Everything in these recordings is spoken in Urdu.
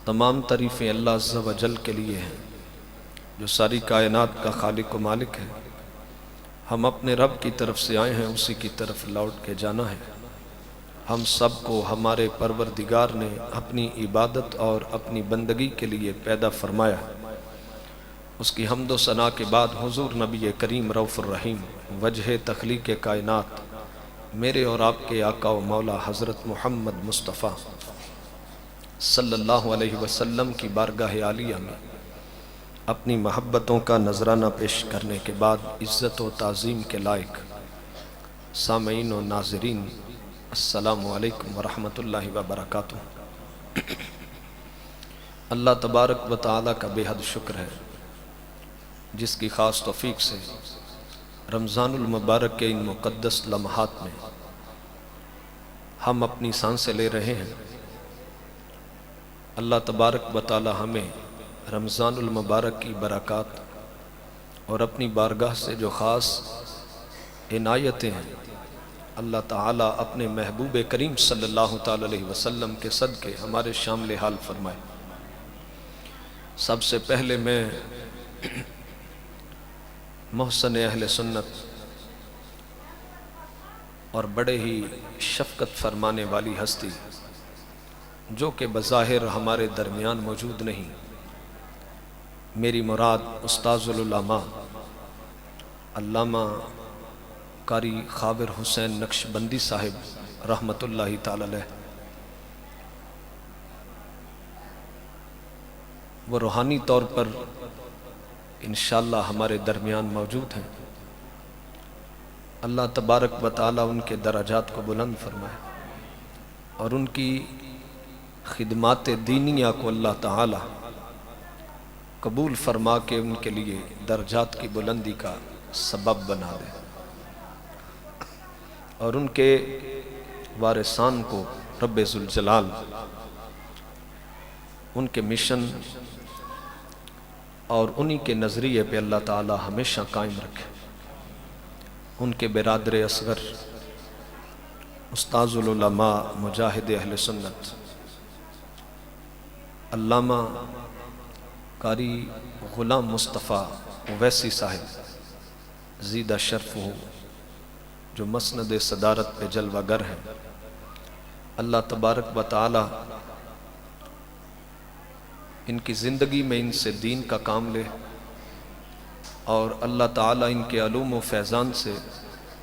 تمام تعریفیں اللہ عز و جل کے لیے ہیں جو ساری کائنات کا خالق و مالک ہے۔ ہم اپنے رب کی طرف سے آئے ہیں، اسی کی طرف لوٹ کے جانا ہے۔ ہم سب کو ہمارے پروردگار نے اپنی عبادت اور اپنی بندگی کے لیے پیدا فرمایا۔ اس کی حمد و ثنا کے بعد حضور نبی کریم رؤوف الرحیم وجہ تخلیق کائنات میرے اور آپ کے آقا و مولا حضرت محمد مصطفیٰ صلی اللہ علیہ وسلم کی بارگاہ عالیہ میں اپنی محبتوں کا نذرانہ پیش کرنے کے بعد عزت و تعظیم کے لائق سامعین و ناظرین، السلام علیکم ورحمۃ اللہ وبرکاتہ۔ اللہ تبارک و تعالیٰ کا بے حد شکر ہے جس کی خاص توفیق سے رمضان المبارک کے ان مقدس لمحات میں ہم اپنی سانسیں لے رہے ہیں۔ اللہ تبارک و تعالیٰ ہمیں رمضان المبارک کی برکات اور اپنی بارگاہ سے جو خاص عنایتیں ہیں اللہ تعالیٰ اپنے محبوب کریم صلی اللہ تعالی علیہ وسلم کے صدقے ہمارے شامل حال فرمائے۔ سب سے پہلے میں محسن اہل سنت اور بڑے ہی شفقت فرمانے والی ہستی جو کہ بظاہر ہمارے درمیان موجود نہیں، میری مراد استاذ العلماء علامہ قاری خاور حسین نقشبندی صاحب رحمۃ اللہ تعالی علیہ، وہ روحانی طور پر انشاءاللہ ہمارے درمیان موجود ہیں۔ اللہ تبارک و تعالیٰ ان کے درجات کو بلند فرمائے اور ان کی خدمات دینیہ کو اللہ تعالیٰ قبول فرما کے ان کے لیے درجات کی بلندی کا سبب بنا دے، اور ان کے وارثان کو رب ذوالجلال ان کے مشن اور انہی کے نظریے پہ اللہ تعالیٰ ہمیشہ قائم رکھے۔ ان کے برادر اصغر استاذ العلماء مجاہد اہل سنت علامہ قاری غلام مصطفیٰ اویسی صاحب زیدہ شرف ہو، جو مسند صدارت پہ جلوہ گر ہیں، اللہ تبارک و تعالی ان کی زندگی میں ان سے دین کا کام لے، اور اللہ تعالیٰ ان کے علوم و فیضان سے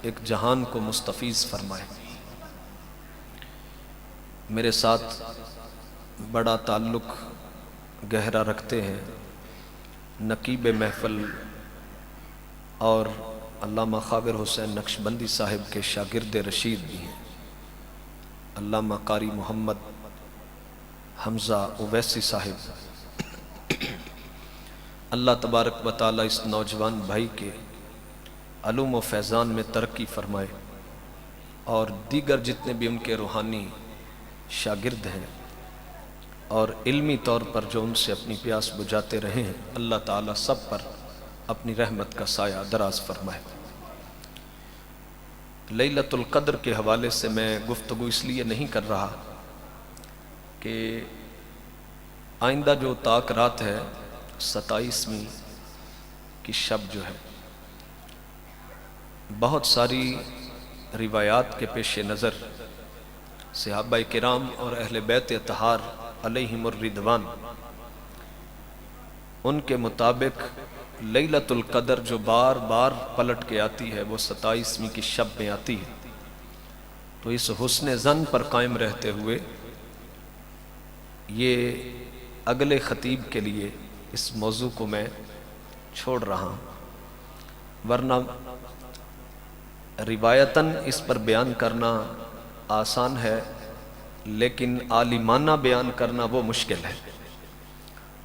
ایک جہان کو مستفیض فرمائے۔ میرے ساتھ بڑا تعلق گہرا رکھتے ہیں نقیب محفل اور علامہ خاور حسین نقشبندی صاحب کے شاگرد رشید بھی ہیں، علامہ قاری محمد حمزہ اویسی صاحب۔ اللہ تبارک و تعالیٰ اس نوجوان بھائی کے علوم و فیضان میں ترقی فرمائے، اور دیگر جتنے بھی ان کے روحانی شاگرد ہیں اور علمی طور پر جو ان سے اپنی پیاس بجھاتے رہے ہیں، اللہ تعالیٰ سب پر اپنی رحمت کا سایہ دراز فرمائے۔ لیلۃ القدر کے حوالے سے میں گفتگو اس لیے نہیں کر رہا کہ آئندہ جو طاق رات ہے 27ویں کی شب جو ہے، بہت ساری روایات کے پیش نظر صحابہ کرام اور اہل بیت اطہار علیہم الرضوان ان کے مطابق لیلۃ القدر جو بار بار پلٹ کے آتی ہے وہ 27ویں کی شب میں آتی ہے۔ تو اس حسن ظن پر قائم رہتے ہوئے یہ اگلے خطیب کے لیے اس موضوع کو میں چھوڑ رہا ہوں، ورنہ روایتاً اس پر بیان کرنا آسان ہے لیکن عالمانہ بیان کرنا وہ مشکل ہے۔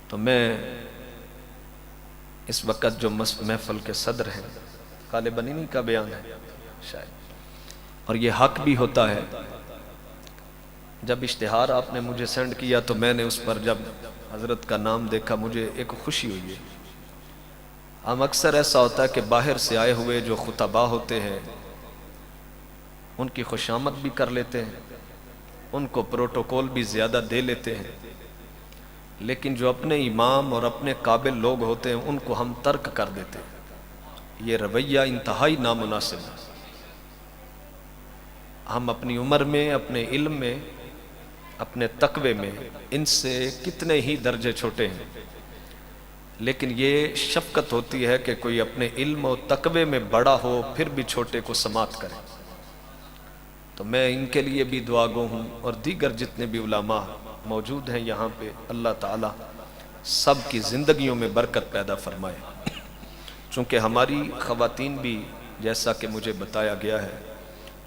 تو میں اس وقت جو محفل کے صدر ہیں، غالباً انہی کا بیان ہے شاید، اور یہ حق بھی ہوتا ہے۔ جب اشتہار آپ نے مجھے سینڈ کیا تو میں نے اس پر جب حضرت کا نام دیکھا مجھے ایک خوشی ہوئی ہے۔ ہم اکثر ایسا ہوتا ہے کہ باہر سے آئے ہوئے جو خطباء ہوتے ہیں ان کی خوشامد بھی کر لیتے ہیں، ان کو پروٹوکول بھی زیادہ دے لیتے ہیں، لیکن جو اپنے امام اور اپنے قابل لوگ ہوتے ہیں ان کو ہم ترک کر دیتے ہیں۔ یہ رویہ انتہائی نامناسب ہے۔ ہم اپنی عمر میں، اپنے علم میں، اپنے تقوی میں ان سے کتنے ہی درجے چھوٹے ہیں، لیکن یہ شفقت ہوتی ہے کہ کوئی اپنے علم و تقوی میں بڑا ہو پھر بھی چھوٹے کو سماعت کرے۔ تو میں ان کے لیے بھی دعا گو ہوں، اور دیگر جتنے بھی علماء موجود ہیں یہاں پہ، اللہ تعالیٰ سب کی زندگیوں میں برکت پیدا فرمائے۔ چونکہ ہماری خواتین بھی جیسا کہ مجھے بتایا گیا ہے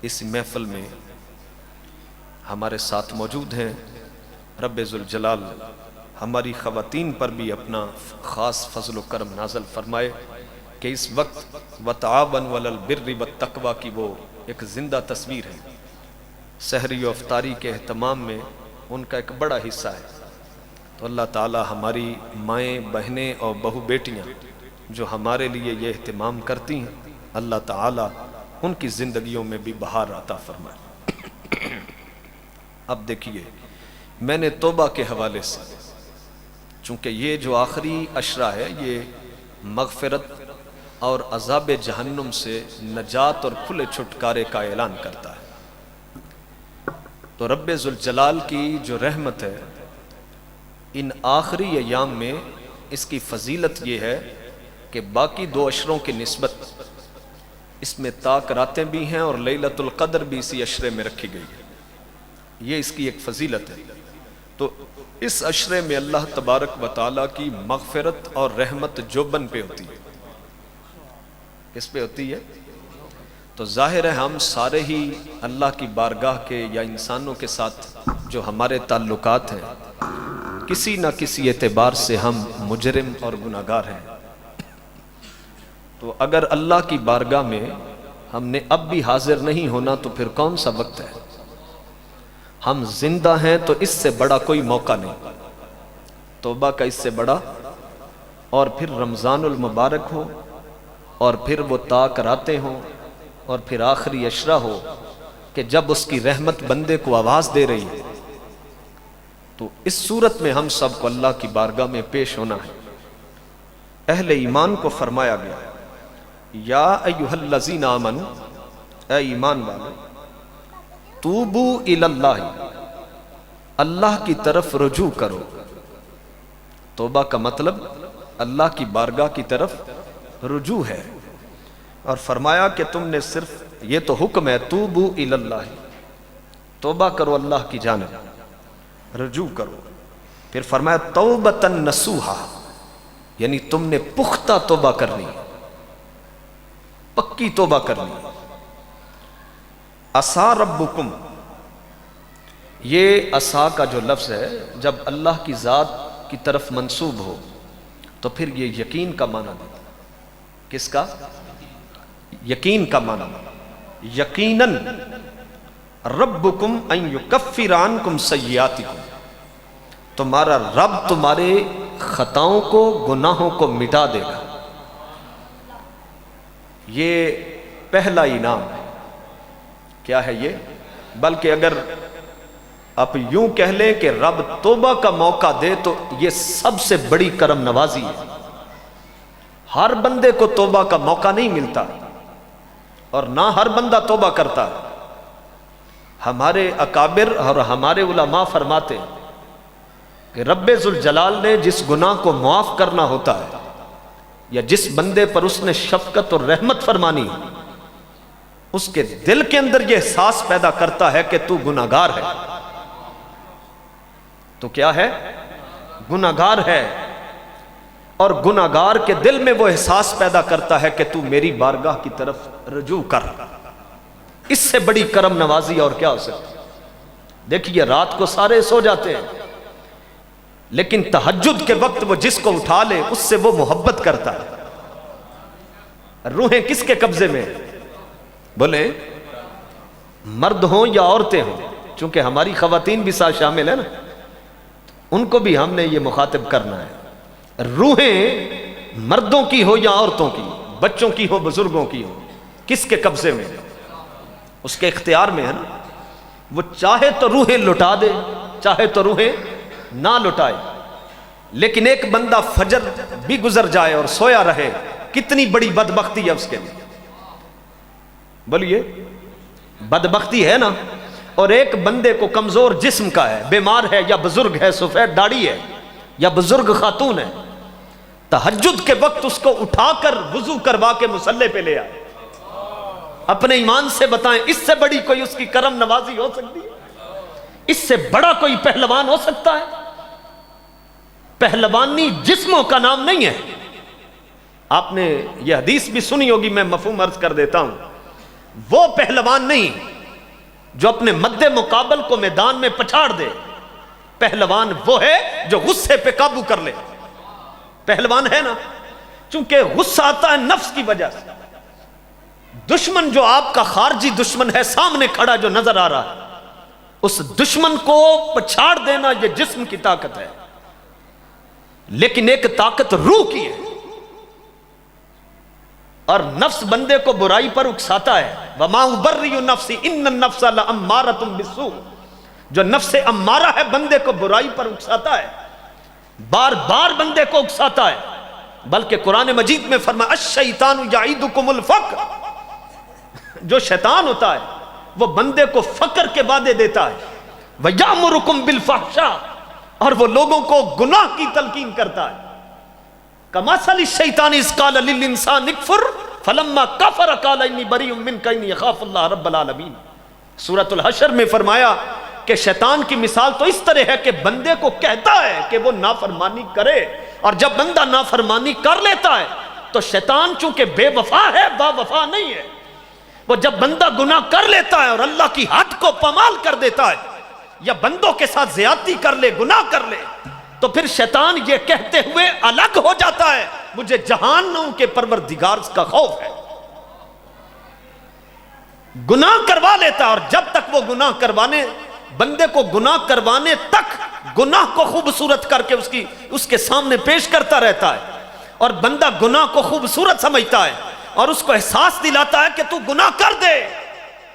اس محفل میں ہمارے ساتھ موجود ہیں، رب ذوالجلال ہماری خواتین پر بھی اپنا خاص فضل و کرم نازل فرمائے کہ اس وقت وَتَعَاوَنُوا عَلَى الْبِرِّ وَالتَّقْوَىٰ کی وہ ایک زندہ تصویر ہے۔ سحری و افطاری کے اہتمام میں ان کا ایک بڑا حصہ ہے۔ تو اللہ تعالی ہماری مائیں، بہنیں اور بہو بیٹیاں جو ہمارے لیے یہ اہتمام کرتی ہیں، اللہ تعالی ان کی زندگیوں میں بھی بہار عطا فرمائے۔ اب دیکھیے، میں نے توبہ کے حوالے سے، چونکہ یہ جو آخری عشرہ ہے یہ مغفرت اور عذاب جہنم سے نجات اور کھلے چھٹکارے کا اعلان کرتا ہے۔ تو رب ذوالجلال کی جو رحمت ہے ان آخری ایام میں، اس کی فضیلت یہ ہے کہ باقی دو عشروں کی نسبت اس میں طاق راتیں بھی ہیں اور لیلۃ القدر بھی اسی عشرے میں رکھی گئی ہے۔ یہ اس کی ایک فضیلت ہے۔ تو اس عشرے میں اللہ تبارک و تعالیٰ کی مغفرت اور رحمت جوبن پہ ہوتی ہے۔ کس پہ ہوتی ہے؟ تو ظاہر ہے ہم سارے ہی اللہ کی بارگاہ کے یا انسانوں کے ساتھ جو ہمارے تعلقات ہیں، کسی نہ کسی اعتبار سے ہم مجرم اور گناہگار ہیں۔ تو اگر اللہ کی بارگاہ میں ہم نے اب بھی حاضر نہیں ہونا تو پھر کون سا وقت ہے؟ ہم زندہ ہیں تو اس سے بڑا کوئی موقع نہیں، توبہ کا اس سے بڑا، اور پھر رمضان المبارک ہو، اور پھر وہ طاق راتیں ہوں، اور پھر آخری عشرہ ہو کہ جب اس کی رحمت بندے کو آواز دے رہی ہے۔ تو اس صورت میں ہم سب کو اللہ کی بارگاہ میں پیش ہونا ہے۔ اہل ایمان کو فرمایا گیا، یا ایھا الذین آمنوا، اے ایمان والو، توبو الی اللہ، اللہ کی طرف رجوع کرو۔ توبہ کا مطلب اللہ کی بارگاہ کی طرف رجوع ہے، اور فرمایا کہ تم نے صرف یہ تو حکم ہے توبو الی اللہ، توبہ کرو اللہ کی جانب، رجوع کرو۔ پھر فرمایا توبۃ نصوحا، یعنی تم نے پختہ توبہ کرنی، پکی توبہ کرنی۔ عسیٰ ربکم، یہ عسیٰ کا جو لفظ ہے جب اللہ کی ذات کی طرف منسوب ہو تو پھر یہ یقین کا معنی دیتا ہے۔ کس کا؟ یقین کا معنی۔ یقیناً ربکم ان یکفر عنکم سیئاتکم، تمہارا رب تمہارے خطاؤں کو، گناہوں کو مٹا دے گا۔ یہ پہلا انعام ہے۔ کیا ہے یہ؟ بلکہ اگر آپ یوں کہہ لیں کہ رب توبہ کا موقع دے تو یہ سب سے بڑی کرم نوازی ہے۔ ہر بندے کو توبہ کا موقع نہیں ملتا، اور نہ ہر بندہ توبہ کرتا ہے۔ ہمارے اکابر اور ہمارے علماء فرماتے ہیں کہ رب ذوالجلال نے جس گناہ کو معاف کرنا ہوتا ہے، یا جس بندے پر اس نے شفقت اور رحمت فرمانی، اس کے دل کے اندر یہ احساس پیدا کرتا ہے کہ تو گناہگار ہے۔ تو کیا ہے؟ گناہگار ہے، اور گناہگار کے دل میں وہ احساس پیدا کرتا ہے کہ تو میری بارگاہ کی طرف رجوع کر۔ اس سے بڑی کرم نوازی اور کیا ہو سکتی؟ دیکھیے، رات کو سارے سو جاتے ہیں، لیکن تہجد کے وقت وہ جس کو اٹھا لے اس سے وہ محبت کرتا ہے۔ روحیں کس کے قبضے میں؟ بولیں، مرد ہوں یا عورتیں ہوں، چونکہ ہماری خواتین بھی ساتھ شامل ہیں نا، ان کو بھی ہم نے یہ مخاطب کرنا ہے۔ روحیں مردوں کی ہو یا عورتوں کی، بچوں کی ہو بزرگوں کی ہو، کس کے قبضے میں؟ اس کے اختیار میں ہے نا۔ وہ چاہے تو روحیں لٹا دے، چاہے تو روحیں نہ لٹائے۔ لیکن ایک بندہ فجر بھی گزر جائے اور سویا رہے، کتنی بڑی بدبختی ہے اس کے لیے، بولیے بدبختی ہے نا۔ اور ایک بندے کو کمزور جسم کا ہے، بیمار ہے یا بزرگ ہے، سفید داڑھی ہے یا بزرگ خاتون ہے، تہجد کے وقت اس کو اٹھا کر وضو کروا کے مصلی پہ لے آئے، اپنے ایمان سے بتائیں اس سے بڑی کوئی اس کی کرم نوازی ہو سکتی ہے؟ اس سے بڑا کوئی پہلوان ہو سکتا ہے؟ پہلوانی جسموں کا نام نہیں ہے۔ آپ نے یہ حدیث بھی سنی ہوگی، میں مفہوم عرض کر دیتا ہوں۔ وہ پہلوان نہیں جو اپنے مد مقابل کو میدان میں پچھاڑ دے، پہلوان وہ ہے جو غصے پہ قابو کر لے۔ پہلوان ہے نا، چونکہ غصہ آتا ہے نفس کی وجہ سے، دشمن جو آپ کا خارجی دشمن ہے سامنے کھڑا جو نظر آ رہا ہے، اس دشمن کو پچھاڑ دینا یہ جسم کی طاقت ہے، لیکن ایک طاقت روح کی ہے، اور نفس بندے کو برائی پر اکساتا ہے۔ وَمَا أُبَرِّئُ نَفْسِي إِنَّ النَّفْسَ لَأَمَّارَةٌ بِالسُّوءِ، جو نفس امارہ ہے بندے کو برائی پر اکساتا ہے، بار بار بندے کو اکساتا ہے، بلکہ قرآن مجید میں فرمایا الشیطان یعیدکم الفقر، جو شیطان ہوتا ہے وہ بندے کو فقر کے وعدے دیتا ہے، وَيَأْمُرُكُمْ بِالْفَحْشَاءِ، اور وہ لوگوں کو گناہ کی تلقین کرتا ہے۔ کمثل الشیطان اذ قال للانسان اکفر فلما کفر قال انی بریء منک انی اخاف اللہ رب العالمین۔ سورۃ الحشر میں فرمایا کہ شیطان کی مثال تو اس طرح ہے کہ بندے کو کہتا ہے کہ وہ نافرمانی کرے، اور جب بندہ نافرمانی کر لیتا ہے تو شیطان چونکہ بے وفا ہے، با وفا نہیں ہے، وہ جب بندہ گناہ کر لیتا ہے اور اللہ کی حد کو پامال کر دیتا ہے یا بندوں کے ساتھ زیادتی کر لے، گناہ کر لے، تو پھر شیطان یہ کہتے ہوئے الگ ہو جاتا ہے مجھے جہنم کے پروردگار کا خوف ہے، گناہ کروا لیتا ہے، اور جب تک وہ گناہ کروانے بندے کو گناہ کروانے تک گناہ کو خوبصورت کر کے اس کے سامنے پیش کرتا رہتا ہے، اور بندہ گناہ کو خوبصورت سمجھتا ہے اور اس کو احساس دلاتا ہے کہ تو گناہ کر دے،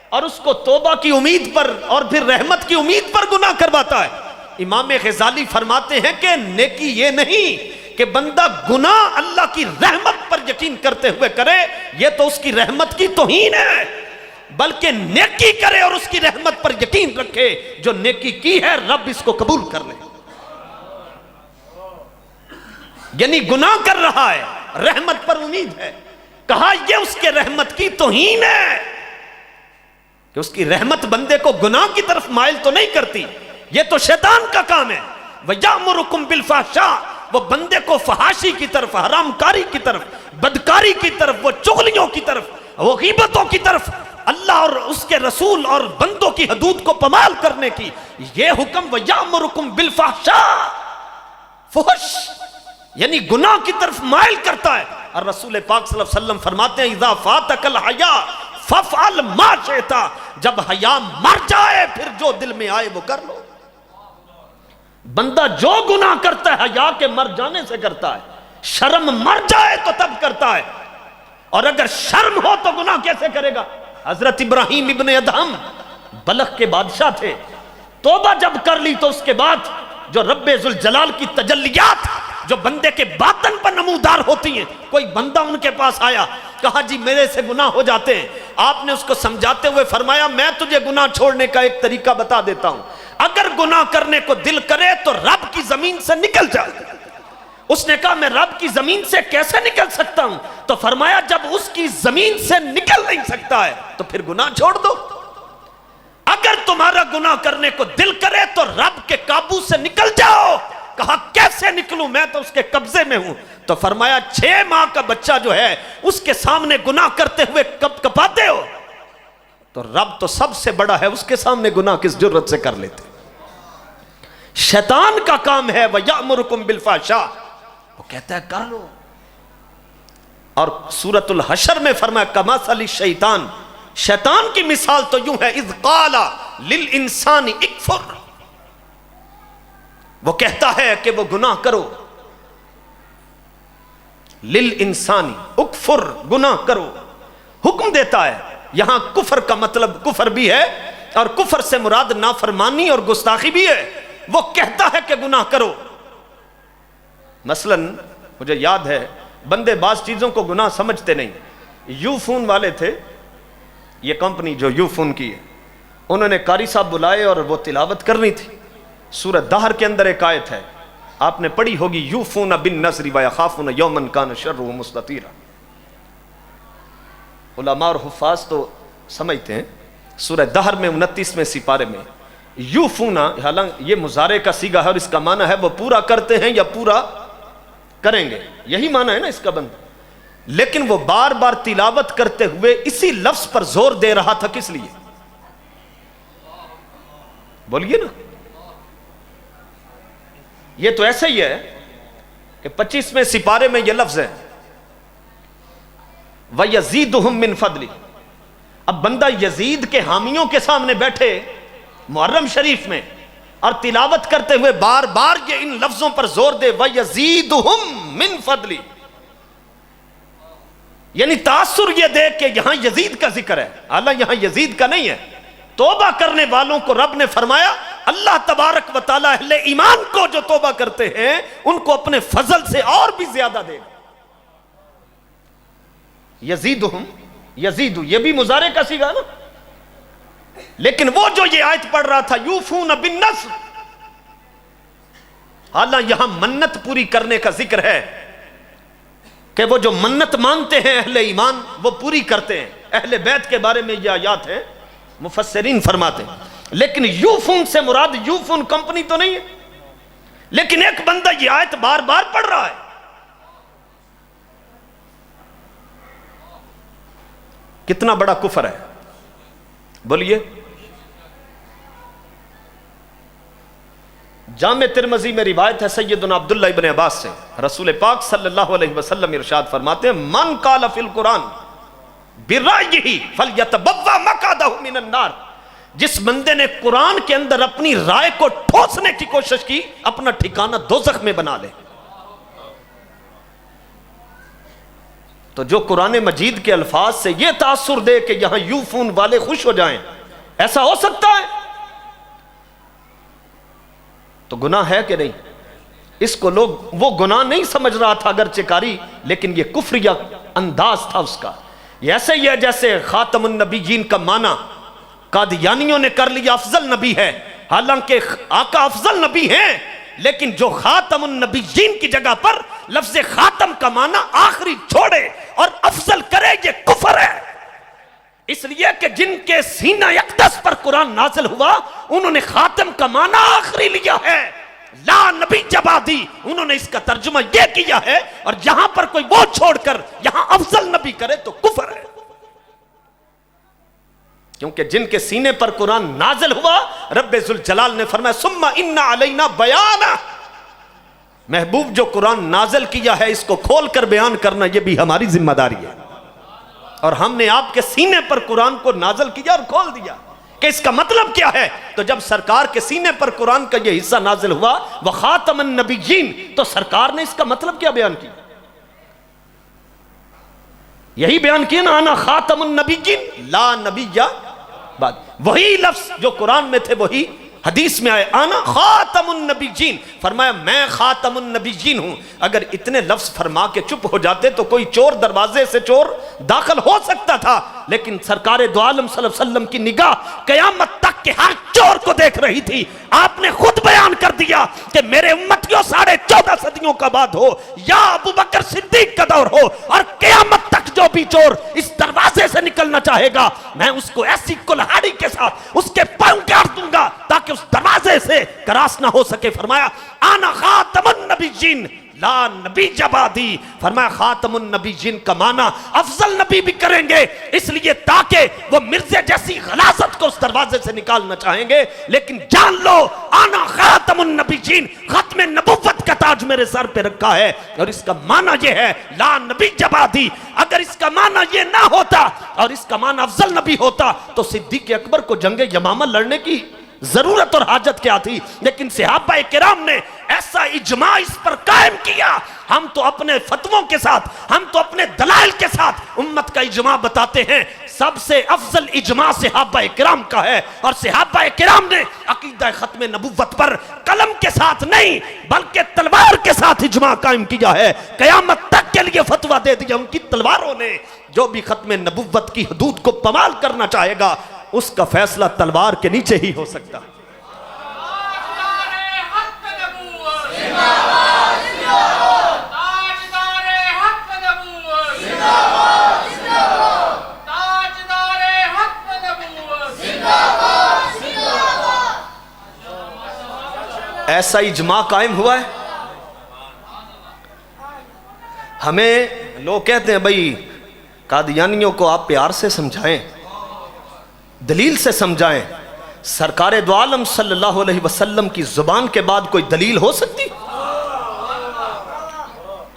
اور اس کو توبہ کی امید پر اور پھر رحمت کی امید پر گناہ کرواتا ہے۔ امام غزالی فرماتے ہیں کہ نیکی یہ نہیں کہ بندہ گناہ اللہ کی رحمت پر یقین کرتے ہوئے کرے، یہ تو اس کی رحمت کی توہین ہے، بلکہ نیکی کرے اور اس کی رحمت پر یقین رکھے، جو نیکی کی ہے رب اس کو قبول کر لے۔ یعنی گناہ کر رہا ہے، رحمت پر امید ہے، کہا یہ اس کے رحمت کی توہین ہے کہ اس کی رحمت بندے کو گناہ کی طرف مائل تو نہیں کرتی، یہ تو شیطان کا کام ہے۔ وَيَأْمُرُكُمْ بِالْفَحْشَاءِ، وہ بندے کو فحاشی کی طرف، حرام کاری کی طرف، بدکاری کی طرف، وہ چغلیوں کی طرف، وہ غیبتوں کی طرف، اللہ اور اس کے رسول اور بندوں کی حدود کو پامال کرنے کی یہ حکم۔ وَيَأْمُرُكُمْ بِالْفَحْشَاءِ، فحش یعنی گناہ کی طرف مائل کرتا ہے، اور رسول پاک صلی اللہ علیہ وسلم فرماتے ہیں اذا فاتک الحیاء فافعل ما شئت، جب حیا مر جائے پھر جو دل میں آئے وہ کر لو۔ بندہ جو گناہ کرتا ہے حیا کے مر جانے سے کرتا ہے، شرم مر جائے تو تب کرتا ہے، اور اگر شرم ہو تو گناہ کیسے کرے گا؟ حضرت ابراہیم ابن ادہم بلخ کے بادشاہ تھے، توبہ جب کر لی تو اس کے بعد جو رب ذوالجلال کی تجلیات جو بندے کے باطن پر نمودار ہوتی ہیں، کوئی بندہ ان کے پاس آیا، کہا جی میرے سے گناہ ہو جاتے ہیں، آپ نے اس کو سمجھاتے ہوئے فرمایا میں تجھے گناہ چھوڑنے کا ایک طریقہ بتا دیتا ہوں، اگر گناہ کرنے کو دل کرے تو رب کی زمین سے نکل جائے۔ اس نے کہا میں رب کی زمین سے کیسے نکل سکتا ہوں؟ تو فرمایا جب اس کی زمین سے نکل نہیں سکتا ہے تو پھر گناہ چھوڑ دو۔ اگر تمہارا گناہ کرنے کو دل کرے تو رب کے قابو سے نکل جاؤ۔ کہا کیسے نکلوں، میں تو اس کے قبضے میں ہوں۔ تو فرمایا 6 ماہ کا بچہ جو ہے اس کے سامنے گناہ کرتے ہوئے کب کپاتے ہو، تو رب تو سب سے بڑا ہے، اس کے سامنے گناہ کس جرت سے کر لیتے۔ شیطان کا کام ہے وَيَأْمُرُكُمْ بِالْفَحْشَاءِ، وہ کہتا ہے کر لو۔ اور سورۃ الحشر میں فرمایا کمثل الشیطان، شیطان کی مثال تو یوں ہے اذ قال للانسان اکفر، وہ کہتا ہے کہ وہ گناہ کرو، للانسان اکفر، گناہ کرو، حکم دیتا ہے۔ یہاں کفر کا مطلب کفر بھی ہے، اور کفر سے مراد نافرمانی اور گستاخی بھی ہے۔ وہ کہتا ہے کہ گناہ کرو، مثلا مجھے یاد ہے بندے بعض چیزوں کو گناہ سمجھتے نہیں. یو فون والے تھے، یہ کمپنی جو یو فون کی ہے، انہوں نے قاری صاحب بلائے اور وہ تلاوت کرنی تھی. سورہ دہر کے اندر ایک آیت ہے، آپ نے پڑھی ہوگی، یوفون بالنذر ویخافون یوما کان شرہ مستطیرا. علماء اور حفاظ تو سمجھتے ہیں سورہ دہر میں 29ویں سپارے میں یوفون، حالانکہ یہ مضارع کا صیغہ ہے اور اس کا معنی ہے وہ پورا کرتے ہیں یا پورا کریں گے، یہی معنی ہے نا اس کا بندہ. لیکن وہ بار بار تلاوت کرتے ہوئے اسی لفظ پر زور دے رہا تھا، کس لیے؟ بولیے نا. یہ تو ایسا ہی ہے کہ 25ویں سپارے میں یہ لفظ ہے وَيَزِيدُهُم مِّن فَضْلِ. اب بندہ یزید کے حامیوں کے سامنے بیٹھے محرم شریف میں اور تلاوت کرتے ہوئے بار بار یہ ان لفظوں پر زور دے وَيَزِيدُهُم مِّن فَضْلِ، یعنی تاثر یہ دے کہ یہاں یزید کا ذکر ہے، حالانکہ یہاں یزید کا نہیں ہے. توبہ کرنے والوں کو رب نے فرمایا اللہ تبارک و تعالی اہل ایمان کو جو توبہ کرتے ہیں ان کو اپنے فضل سے اور بھی زیادہ دے. یزیدہم، یزیدو یہ بھی مضارع کا صیغہ نا. لیکن وہ جو یہ آیت پڑھ رہا تھا یوفون بالنذر، حالانکہ یہاں منت پوری کرنے کا ذکر ہے کہ وہ جو منت مانتے ہیں اہل ایمان وہ پوری کرتے ہیں. اہل بیت کے بارے میں یہ آیات ہیں، مفسرین فرماتے ہیں. لیکن یوفون سے مراد یوفون کمپنی تو نہیں ہے. لیکن ایک بندہ یہ آیت بار بار پڑھ رہا ہے. کتنا بڑا کفر ہے بولیے. جامع ترمذی میں روایت ہے سیدنا عبداللہ ابن عباس سے، رسول پاک صلی اللہ علیہ وسلم ارشاد فرماتے ہیں من قال فی القرآن برائیہ فلیتبوأ مقعدہ من النار. جس بندے نے قرآن کے اندر اپنی رائے کو ٹھوسنے کی کوشش کی اپنا ٹھکانہ دوزخ میں بنا لے. تو جو قرآن مجید کے الفاظ سے یہ تاثر دے کہ یہاں یوفون والے خوش ہو جائیں، ایسا ہو سکتا ہے؟ تو گناہ ہے کہ نہیں؟ اس کو لوگ وہ گناہ نہیں سمجھ رہا تھا اگرچہ کاری، لیکن یہ کفریہ انداز تھا اس کا. یہ ایسے ہی ہے جیسے خاتم النبیین کا معنی قادیانیوں نے کر لیا افضل نبی ہے، حالانکہ آقا افضل نبی ہیں، لیکن جو خاتم النبیین کی جگہ پر لفظ خاتم کا معنی آخری چھوڑے اور افضل کرے یہ کفر ہے. اس لیے کہ جن کے سینہ اقدس پر قرآن نازل ہوا انہوں نے خاتم کا معنی آخری لیا ہے، لا نبی جبادی انہوں نے اس کا ترجمہ یہ کیا ہے، اور یہاں پر کوئی وہ چھوڑ کر یہاں افضل نبی کرے تو کفر ہے. کیونکہ جن کے سینے پر قرآن نازل ہوا رب ذوالجلال نے فرمایا ثم ان علینا بیانہ، محبوب جو قرآن نازل کیا ہے اس کو کھول کر بیان کرنا یہ بھی ہماری ذمہ داری ہے. اور ہم نے آپ کے سینے پر قرآن کو نازل کیا اور کھول دیا کہ اس کا مطلب کیا ہے. تو جب سرکار کے سینے پر قرآن کا یہ حصہ نازل ہوا وخاتم النبیین، تو سرکار نے اس کا مطلب کیا بیان کیا؟ یہی بیان کیا نا انا خاتم النبیین لا نبی بعد. وہی لفظ جو قرآن میں تھے وہی حدیث میں آئے انا خاتم النبیین، فرمایا میں خاتم النبیین ہوں. اگر اتنے لفظ فرما کے چپ ہو جاتے تو کوئی چور دروازے سے چور داخل ہو سکتا تھا، لیکن سرکار دو عالم صلی اللہ علیہ وسلم کی نگاہ قیامت تک کے ہر چور کو دیکھ رہی تھی. آپ نے خود بیان کر دیا کہ میرے امتیوں 14.5 صدیوں کا بعد ہو یا ابو بکر صدیق کا دور ہو اور قیامت تک جو بھی چور اس دروازے سے نکلنا چاہے گا میں اس کو ایسی کلہاڑی کے ساتھ اس کے پاؤں کاٹ دوں گا تاکہ اس دروازے سے کراس نہ ہو سکے. فرمایا انا خاتم النبیین لا نبی جبادی. فرمایا خاتم النبیین کا معنی افضل نبی بھی کریں گے اس لیے تاکہ وہ مرزے جیسی غلاظت کو اس دروازے سے نکالنا چاہیں گے، لیکن جان لو انا خاتم النبیین، ختم نبوت کا تاج میرے سر پہ رکھا ہے اور اس کا معنی یہ ہے لا نبی جبادی. اگر اس کا معنی یہ نہ ہوتا اور اس کا معنی افضل نبی ہوتا تو صدیق اکبر کو جنگ یمامہ لڑنے کی ضرورت اور حاجت کیا تھی. لیکن صحابہ کرام نے ایسا اجماع اس پر قائم کیا. ہم تو اپنے فتووں کے ساتھ، ہم تو اپنے دلائل کے ساتھ امت کا اجماع بتاتے ہیں. سب سے افضل اجماع صحابہ کرام کا ہے، اور صحابہ کرام نے عقیدہ ختم نبوت پر قلم کے ساتھ نہیں بلکہ تلوار کے ساتھ اجماع قائم کیا ہے، قیامت تک کے لیے فتویٰ دے دیا ان کی تلواروں نے، جو بھی ختم نبوت کی حدود کو پامال کرنا چاہے گا اس کا فیصلہ تلوار کے نیچے ہی ہو سکتا ہے۔ ایسا اجماع قائم ہوا ہے۔ ہمیں لوگ کہتے ہیں بھائی قادیانیوں کو آپ پیار سے سمجھائیں، دلیل سے سمجھائیں، سرکار دو عالم صلی اللہ علیہ وسلم کی زبان کے بعد کوئی دلیل ہو سکتی؟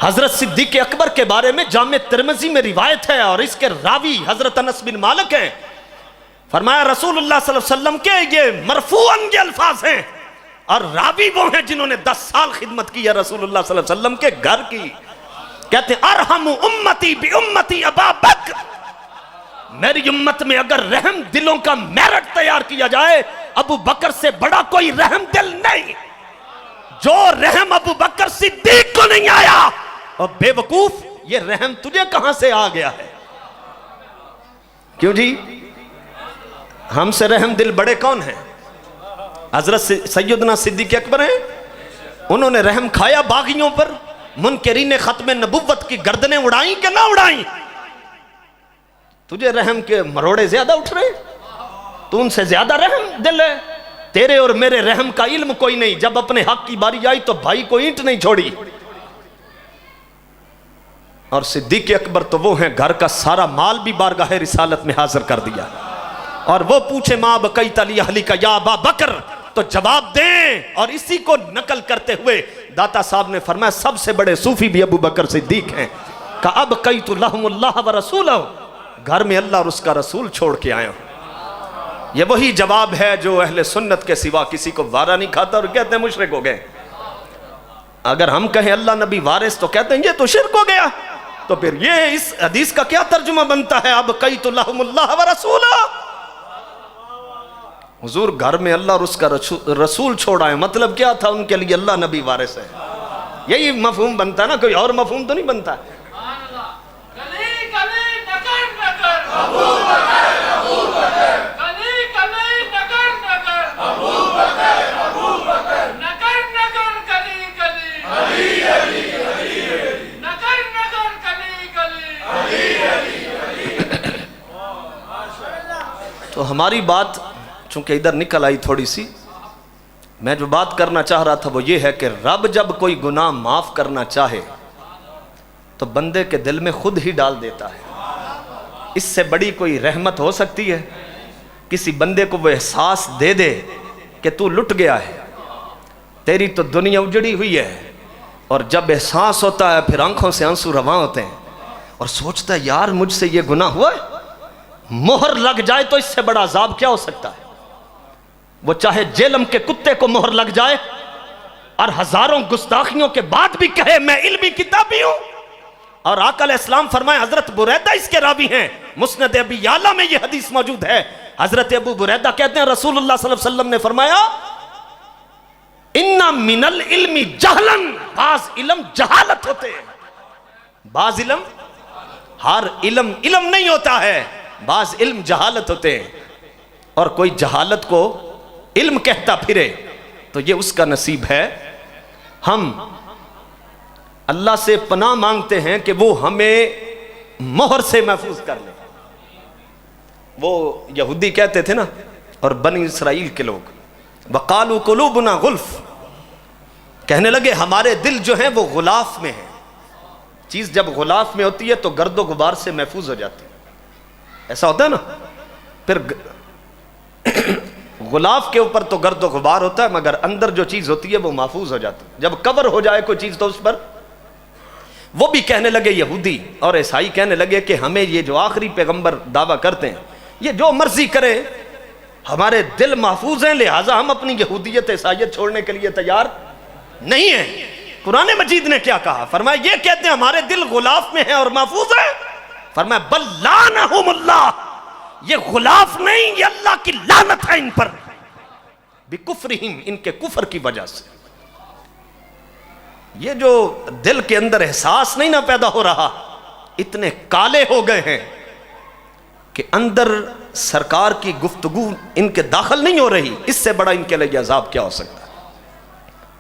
حضرت صدیق اکبر کے بارے میں جامع ترمذی میں روایت ہے اور اس کے راوی حضرت انس بن مالک ہیں، فرمایا رسول اللہ صلی اللہ علیہ وسلم کے یہ مرفوعاً یہ الفاظ ہیں، اور راوی وہ ہیں جنہوں نے 10 سال خدمت کی ہے رسول اللہ صلی اللہ علیہ وسلم کے گھر کی، کہتے ہیں ارحم امتی بی امتی ابا بکر، میری امت میں اگر رحم دلوں کا میرٹ تیار کیا جائے ابو بکر سے بڑا کوئی رحم دل نہیں۔ جو رحم ابو بکر صدیق کو نہیں آیا، اور بے وقوف یہ رحم تجھے کہاں سے آ گیا ہے؟ کیوں جی؟ ہم سے رحم دل بڑے کون ہیں؟ حضرت سیدنا صدیق اکبر ہیں، انہوں نے رحم کھایا باغیوں پر، منکرین ختم نبوت کی گردنیں اڑائیں کہ نہ اڑائیں؟ تجھے رحم کے مروڑے زیادہ اٹھ رہے، تو ان سے زیادہ رحم دل ہے۔ تیرے اور میرے رحم کا علم کوئی نہیں، جب اپنے حق کی باری آئی تو بھائی کو اینٹ نہیں چھوڑی۔ اور صدیق اکبر تو وہ ہیں گھر کا سارا مال بھی بارگاہ رسالت میں حاضر کر دیا، اور وہ پوچھے ماں بقیت لی اہلک یا ابا بکر تو جواب دیں، اور اسی کو نقل کرتے ہوئے داتا صاحب نے فرمایا سب سے بڑے صوفی بھی ابو بکر صدیق ہیں، کہ اب قیت لہم اللہ و رسولہ، گھر میں اللہ اور اس کا رسول چھوڑ کے آیا ہوں۔ یہ وہی جواب ہے جو اہل سنت کے سوا کسی کو وارہ نہیں کھاتا اور کہتے ہیں مشرک ہو گئے۔ اگر ہم کہیں اللہ نبی وارث تو کہتے ہیں یہ تو شرک ہو گیا، تو پھر یہ اس حدیث کا کیا ترجمہ بنتا ہے؟ اب قیت لہم اللہ و رسولہ، حضور گھر میں اللہ اور اس کا رسول چھوڑا ہے، مطلب کیا تھا؟ ان کے لیے اللہ نبی وارث ہے، یہی مفہوم بنتا ہے نا، کوئی اور مفہوم تو نہیں بنتا۔ تو ہماری بات چونکہ ادھر نکل آئی تھوڑی سی، میں جو بات کرنا چاہ رہا تھا وہ یہ ہے کہ رب جب کوئی گناہ معاف کرنا چاہے تو بندے کے دل میں خود ہی ڈال دیتا ہے۔ اس سے بڑی کوئی رحمت ہو سکتی ہے؟ کسی بندے کو وہ احساس دے دے کہ تو لٹ گیا ہے، تیری تو دنیا اجڑی ہوئی ہے، اور جب احساس ہوتا ہے پھر آنکھوں سے آنسو رواں ہوتے ہیں اور سوچتا ہے یار مجھ سے یہ گناہ ہوا ہے، مہر لگ جائے تو اس سے بڑا عذاب کیا ہو سکتا ہے؟ وہ چاہے جیلم کے کتے کو مہر لگ جائے اور ہزاروں گستاخیوں کے بعد بھی کہے میں علمی کتابی ہوں، اور آقا علیہ السلام فرمائے، حضرت بریدہ اس کے راوی ہیں، مسند ابی یعلا میں یہ حدیث موجود ہے، حضرت ابو بریدہ کہتے ہیں رسول اللہ صلی اللہ علیہ وسلم نے فرمایا اِنَّ مِنَ الْعِلْمِ جَهْلًا، بعض علم جہالت ہوتے ہیں، بعض علم، ہر علم علم نہیں ہوتا ہے، بعض علم جہالت ہوتے ہیں، اور کوئی جہالت کو علم کہتا پھرے تو یہ اس کا نصیب ہے۔ ہم اللہ سے پناہ مانگتے ہیں کہ وہ ہمیں مہر سے محفوظ کر لے۔ وہ یہودی کہتے تھے نا، اور بنی اسرائیل کے لوگ، وَقَالُوا قُلُوبُنَا غُلْف، کہنے لگے ہمارے دل جو ہیں وہ غلاف میں ہیں۔ چیز جب غلاف میں ہوتی ہے تو گرد و غبار سے محفوظ ہو جاتی ہے، ایسا ہوتا ہے نا، پھر غلاف کے اوپر تو گرد و غبار ہوتا ہے مگر اندر جو چیز ہوتی ہے وہ محفوظ ہو جاتی ہے، جب کور ہو جائے کوئی چیز تو اس پر۔ وہ بھی کہنے لگے یہودی اور عیسائی کہنے لگے کہ ہمیں یہ جو آخری پیغمبر دعویٰ کرتے ہیں یہ جو مرضی کرے، ہمارے دل محفوظ ہیں، لہٰذا ہم اپنی یہودیت عیسائیت چھوڑنے کے لیے تیار نہیں ہیں۔ قرآن مجید نے کیا کہا؟ فرمایا یہ کہتے ہیں ہمارے دل غلاف میں ہیں اور محفوظ ہیں، فرمایا بل لعنہم اللہ، یہ غلاف نہیں، یہ اللہ کی لعنت ہے ان پر، بکفرہم، ان کے کفر کی وجہ سے۔ یہ جو دل کے اندر احساس نہیں نہ پیدا ہو رہا، اتنے کالے ہو گئے ہیں کہ اندر سرکار کی گفتگو ان کے داخل نہیں ہو رہی، اس سے بڑا ان کے لیے عذاب کیا ہو سکتا ہے؟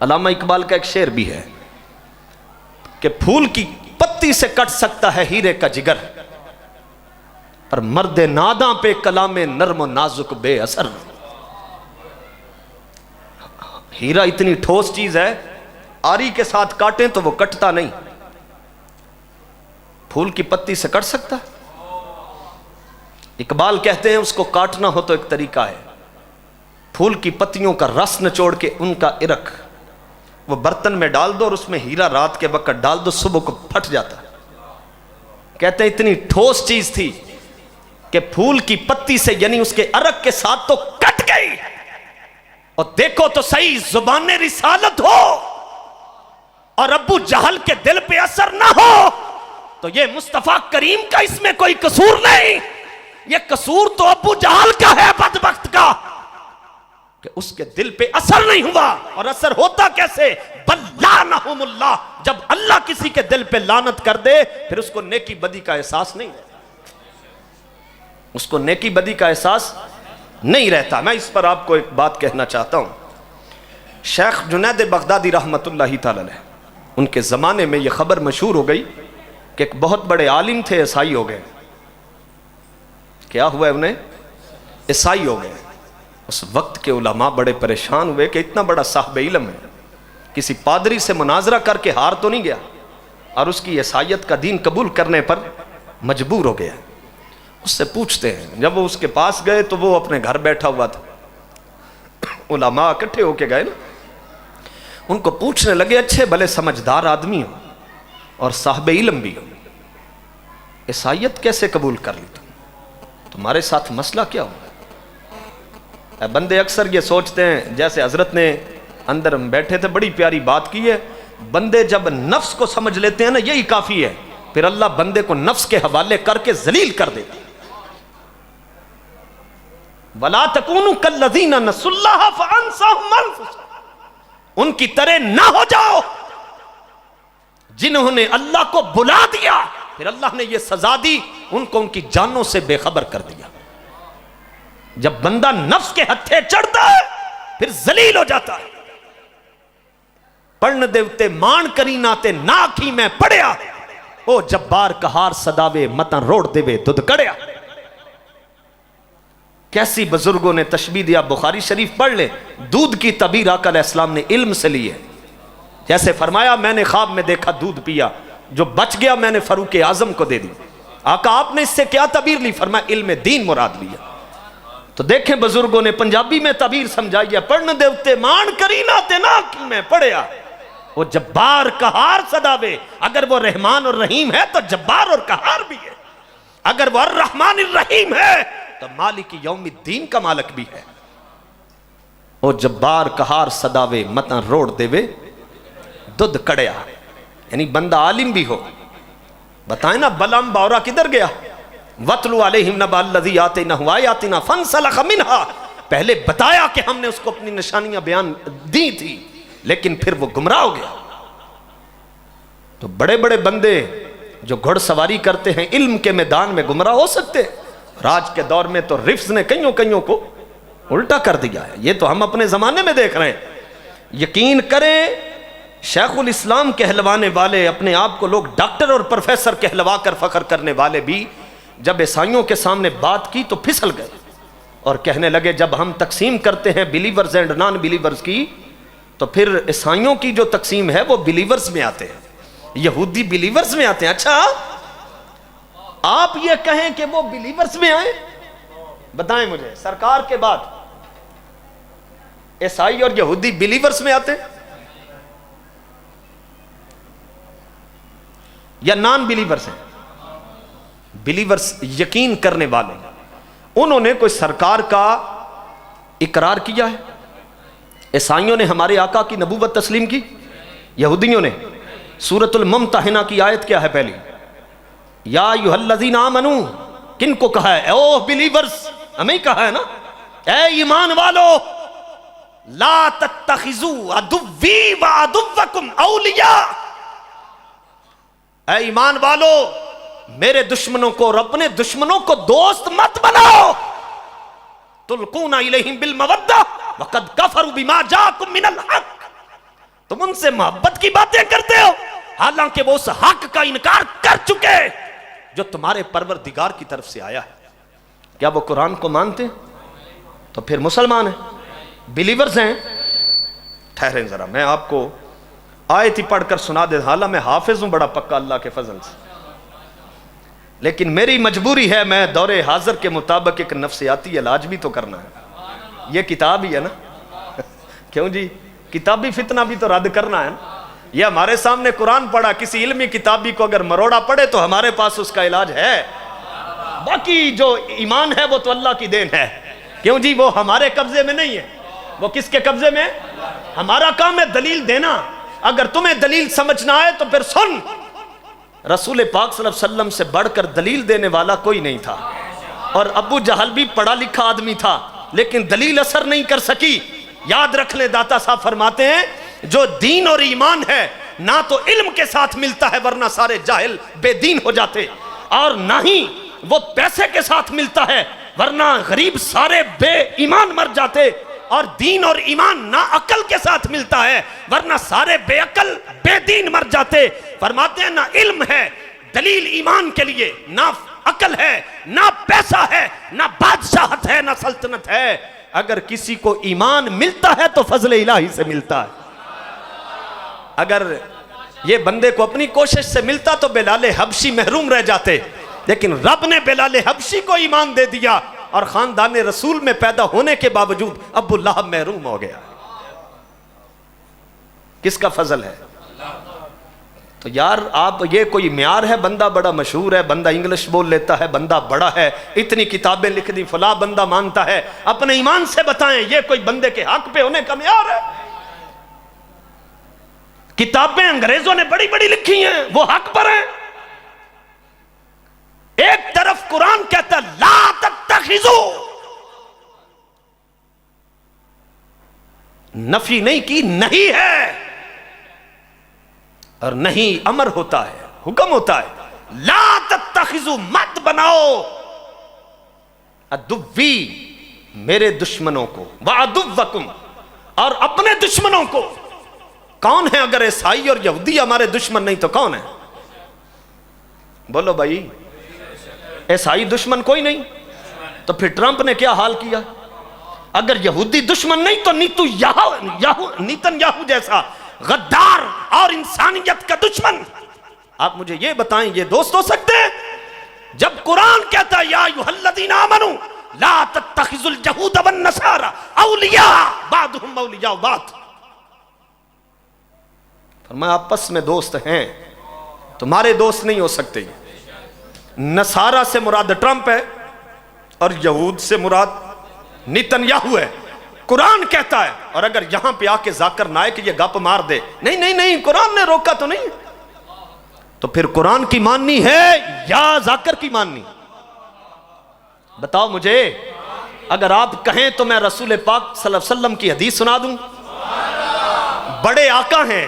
علامہ اقبال کا ایک شعر بھی ہے کہ پھول کی پتی سے کٹ سکتا ہے ہیرے کا جگر، پر مرد ناداں پہ کلام نرم و نازک بے اثر۔ ہیرا اتنی ٹھوس چیز ہے، آری کے ساتھ کاٹیں تو وہ کٹتا نہیں، پھول کی پتی سے کٹ سکتا ہے؟ اقبال کہتے ہیں اس کو کاٹنا ہو تو ایک طریقہ ہے، پھول کی پتیوں کا رس نچوڑ کے ان کا عرق وہ برتن میں ڈال دو اور اس میں ہیرا رات کے وقت ڈال دو، صبح کو پھٹ جاتا ہے۔ کہتے ہیں اتنی ٹھوس چیز تھی کہ پھول کی پتی سے یعنی اس کے عرق کے ساتھ تو کٹ گئی، اور دیکھو تو صحیح زبان رسالت ہو اور ابو جہل کے دل پہ اثر نہ ہو تو یہ مصطفیٰ کریم کا اس میں کوئی قصور نہیں، یہ قصور تو ابو جہل کا ہے بدبخت کا کہ اس کے دل پہ اثر نہیں ہوا۔ اور اثر ہوتا کیسے؟ بل لعنہم اللہ، جب اللہ کسی کے دل پہ لعنت کر دے پھر اس کو نیکی بدی کا احساس نہیں رہتا، اس کو نیکی بدی کا احساس نہیں رہتا۔ میں اس پر آپ کو ایک بات کہنا چاہتا ہوں، شیخ جنید بغدادی رحمت اللہ تعالی علیہ، ان کے زمانے میں یہ خبر مشہور ہو گئی کہ ایک بہت بڑے عالم تھے، عیسائی ہو گئے۔ کیا ہوا ہے انہیں؟ عیسائی ہو گئے۔ اس وقت کے علماء بڑے پریشان ہوئے کہ اتنا بڑا صاحب علم ہے، کسی پادری سے مناظرہ کر کے ہار تو نہیں گیا، اور اس کی عیسائیت کا دین قبول کرنے پر مجبور ہو گیا۔ اس سے پوچھتے ہیں، جب وہ اس کے پاس گئے تو وہ اپنے گھر بیٹھا ہوا تھا، علماء اکٹھے ہو کے گئے نا، ان کو پوچھنے لگے اچھے بھلے سمجھدار آدمی ہو اور صاحب علم بھی ہو، عیسائیت کیسے قبول کر لی تمہارے ساتھ مسئلہ کیا ہوا؟ بندے اکثر یہ سوچتے ہیں جیسے حضرت نے اندر ہم بیٹھے تھے بڑی پیاری بات کی ہے، بندے جب نفس کو سمجھ لیتے ہیں نا یہی کافی ہے، پھر اللہ بندے کو نفس کے حوالے کر کے ذلیل کر دیتا۔ وَلَا تَكُونُوا كَالَّذِينَ نَسُوا اللَّهَ فَأَنسَاهُمْ أَنفُسَهُمْ، ان کی طرح نہ ہو جاؤ جنہوں نے اللہ کو بلا دیا پھر اللہ نے یہ سزا دی، ان کو ان کی جانوں سے بے خبر کر دیا۔ جب بندہ نفس کے ہتھے چڑھتا ہے پھر ذلیل ہو جاتا ہے۔ پڑھن دیوتے مان کری ناتے ناکھی میں پڑھیا، او جبار کہار صداوے متن روڑ دیوے دودھ کڑیا۔ کیسی بزرگوں نے تشبیہ دیا، بخاری شریف پڑھ لے، دودھ کی تعبیر آقا علیہ السلام نے علم سے لی ہے۔ جیسے فرمایا میں نے خواب میں دیکھا دودھ پیا، جو بچ گیا میں نے فاروق اعظم کو دے دی۔ آقا آپ نے اس سے کیا تعبیر لی؟ فرمایا علم دین مراد لیا۔ تو دیکھیں بزرگوں نے پنجابی میں تعبیر سمجھائی ہے، پڑھن دیوتے مان کری ناتے ناکھی میں پڑھیا، وہ جبار قہار صداوے۔ اگر وہ رحمان اور رحیم ہے تو جبار اور قہار بھی ہے، اگر وہ الرحمن الرحیم ہے تو مالک یوم الدین کا مالک بھی ہے۔ وہ جبار قہار صداوے متن روڑ دیوے دودھ کڑیا، یعنی بندہ عالم بھی ہو۔ بتائیں نا بلعم باورا کدھر گیا؟ وَاتْلُ عَلَيْهِمْ نَبَأَ الَّذِي آتَيْنَاهُ آيَاتِنَا فَانْسَلَخَ مِنْهَا، پہلے بتایا کہ ہم نے اس کو اپنی نشانیاں بیان دی تھی لیکن پھر وہ گمراہ ہو گیا۔ تو بڑے بڑے بندے جو گھڑ سواری کرتے ہیں علم کے میدان میں گمراہ ہو سکتے ہیں۔ راج کے دور میں تو رفظ نے کئیوں کو الٹا کر دیا ہے، یہ تو ہم اپنے زمانے میں دیکھ رہے ہیں۔ یقین کریں شیخ الاسلام کہلوانے والے، اپنے آپ کو لوگ ڈاکٹر اور پروفیسر کہلوا کر فخر کرنے والے بھی جب عیسائیوں کے سامنے بات کی تو پھسل گئے اور کہنے لگے جب ہم تقسیم کرتے ہیں بلیورز اینڈ نان بلیورز کی تو پھر عیسائیوں کی جو تقسیم ہے وہ بلیورز میں آتے ہیں، یہودی بلیورز میں آتے ہیں۔ اچھا آپ یہ کہیں کہ وہ بلیورز میں آئیں؟ بتائیں مجھے، سرکار کے بعد عیسائی اور یہودی بلیورز میں آتے ہیں یا نان بلیورز ہیں؟ بلیورز یقین کرنے والے، انہوں نے کوئی سرکار کا اقرار کیا ہے؟ عیسائیوں نے ہمارے آقا کی نبوت تسلیم کی، یہودیوں نے سورۃ الممتحنہ کی آیت کیا ہے پہلی؟ یا ایھا الذین آمنو، کن کو کہا ہے؟ او بلیورز، ہمیں کہا ہے نا، اے ایمان والو لا تتخذوا عدوی وعدوکم اولیاء، اے ایمان والو میرے دشمنوں کو اور اپنے دشمنوں کو دوست مت بناؤ. تلقون الیہم بالمودہ وقد کفروا بما جاءکم من الحق، تم ان سے محبت کی باتیں کرتے ہو حالانکہ وہ اس حق کا انکار کر چکے جو تمہارے پروردگار کی طرف سے آیا ہے. کیا وہ قرآن کو مانتے ہیں؟ تو پھر مسلمان ہیں، بلیورز ہیں. ٹھہریں ذرا، میں آپ کو آیت ہی پڑھ کر سنا دے. حالانکہ میں حافظ ہوں بڑا پکا اللہ کے فضل سے، لیکن میری مجبوری ہے، میں دور حاضر کے مطابق ایک نفسیاتی علاج بھی تو کرنا ہے. یہ کتاب ہی ہے نا کیوں جی، کتابی فتنہ بھی تو رد کرنا ہے نا. یہ ہمارے سامنے قرآن پڑھا، کسی علمی کتابی کو اگر مروڑا پڑے تو ہمارے پاس اس کا علاج ہے. باقی جو ایمان ہے وہ تو اللہ کی دین ہے. کیوں جی، وہ ہمارے قبضے میں نہیں ہے. وہ کس کے قبضے میں؟ ہمارا کام ہے دلیل دینا. اگر تمہیں دلیل سمجھنا ہے تو پھر سن، رسول پاک صلی اللہ علیہ وسلم سے بڑھ کر دلیل دینے والا کوئی نہیں تھا. اور ابو جہل بھی پڑھا لکھا آدمی تھا لیکن دلیل اثر نہیں کر سکی. یاد رکھ لیں، داتا صاحب فرماتے ہیں جو دین اور ایمان ہے نہ تو علم کے ساتھ ملتا ہے ورنہ سارے جاہل بے دین ہو جاتے، اور نہ ہی وہ پیسے کے ساتھ ملتا ہے ورنہ غریب سارے بے ایمان مر جاتے، اور دین اور ایمان نہ عقل کے ساتھ ملتا ہے ورنہ سارے بے عقل بے دین مر جاتے. فرماتے ہیں نہ علم ہے دلیل ایمان کے لیے، نہ عقل ہے، نہ پیسہ ہے، نہ بادشاہت ہے، نہ سلطنت ہے. اگر کسی کو ایمان ملتا ہے تو فضل الہی سے ملتا ہے. اگر یہ بندے کو اپنی کوشش سے ملتا تو بلال حبشی محروم رہ جاتے، لیکن رب نے بلال حبشی کو ایمان دے دیا اور خاندان رسول میں پیدا ہونے کے باوجود ابو لہب محروم ہو گیا. کس کا فضل ہے؟ تو یار آپ یہ کوئی معیار ہے بندہ بڑا مشہور ہے، بندہ انگلش بول لیتا ہے، بندہ بڑا ہے، اتنی کتابیں لکھ دی، فلاں بندہ مانتا ہے. اپنے ایمان سے بتائیں یہ کوئی بندے کے حق پہ ہونے کا معیار ہے؟ کتابیں انگریزوں نے بڑی بڑی لکھی ہیں، وہ حق پر ہیں. ایک طرف قرآن کہتا ہے لا تتخذو، نفی نہیں کی، نہیں ہے، اور نہیں امر ہوتا ہے، حکم ہوتا ہے. لا تتخذو، مت بناؤ، عدوی، میرے دشمنوں کو، وعدوکم، اور اپنے دشمنوں کو. کون ہے؟ اگر عیسائی اور یہودی ہمارے دشمن نہیں تو کون ہے؟ بولو بھائی، عیسائی دشمن کوئی نہیں تو پھر ٹرمپ نے کیا حال کیا؟ اگر یہودی دشمن نہیں تو نیتن یاہو جیسا غدار اور انسانیت کا دشمن. آپ مجھے یہ بتائیں یہ دوست ہو سکتے ہیں؟ جب قرآن کہتا ہے یا ایھا الذین آمنوا لا تتخذوا اليہود والنصارى اولیاء بعضهم اولیاء بعض، فرمایا آپس میں دوست ہیں، تمہارے دوست نہیں ہو سکتے. نصارہ سے مراد ٹرمپ ہے اور یہود سے مراد نیتن یاہو ہے. قرآن کہتا ہے، اور اگر یہاں پہ آ کے ذاکر نائک یہ گپ مار دے نہیں نہیں نہیں قرآن نے روکا تو نہیں، تو پھر قرآن کی ماننی ہے یا ذاکر کی ماننی؟ بتاؤ مجھے. اگر آپ کہیں تو میں رسول پاک صلی اللہ علیہ وسلم کی حدیث سنا دوں. بڑے آقا ہیں،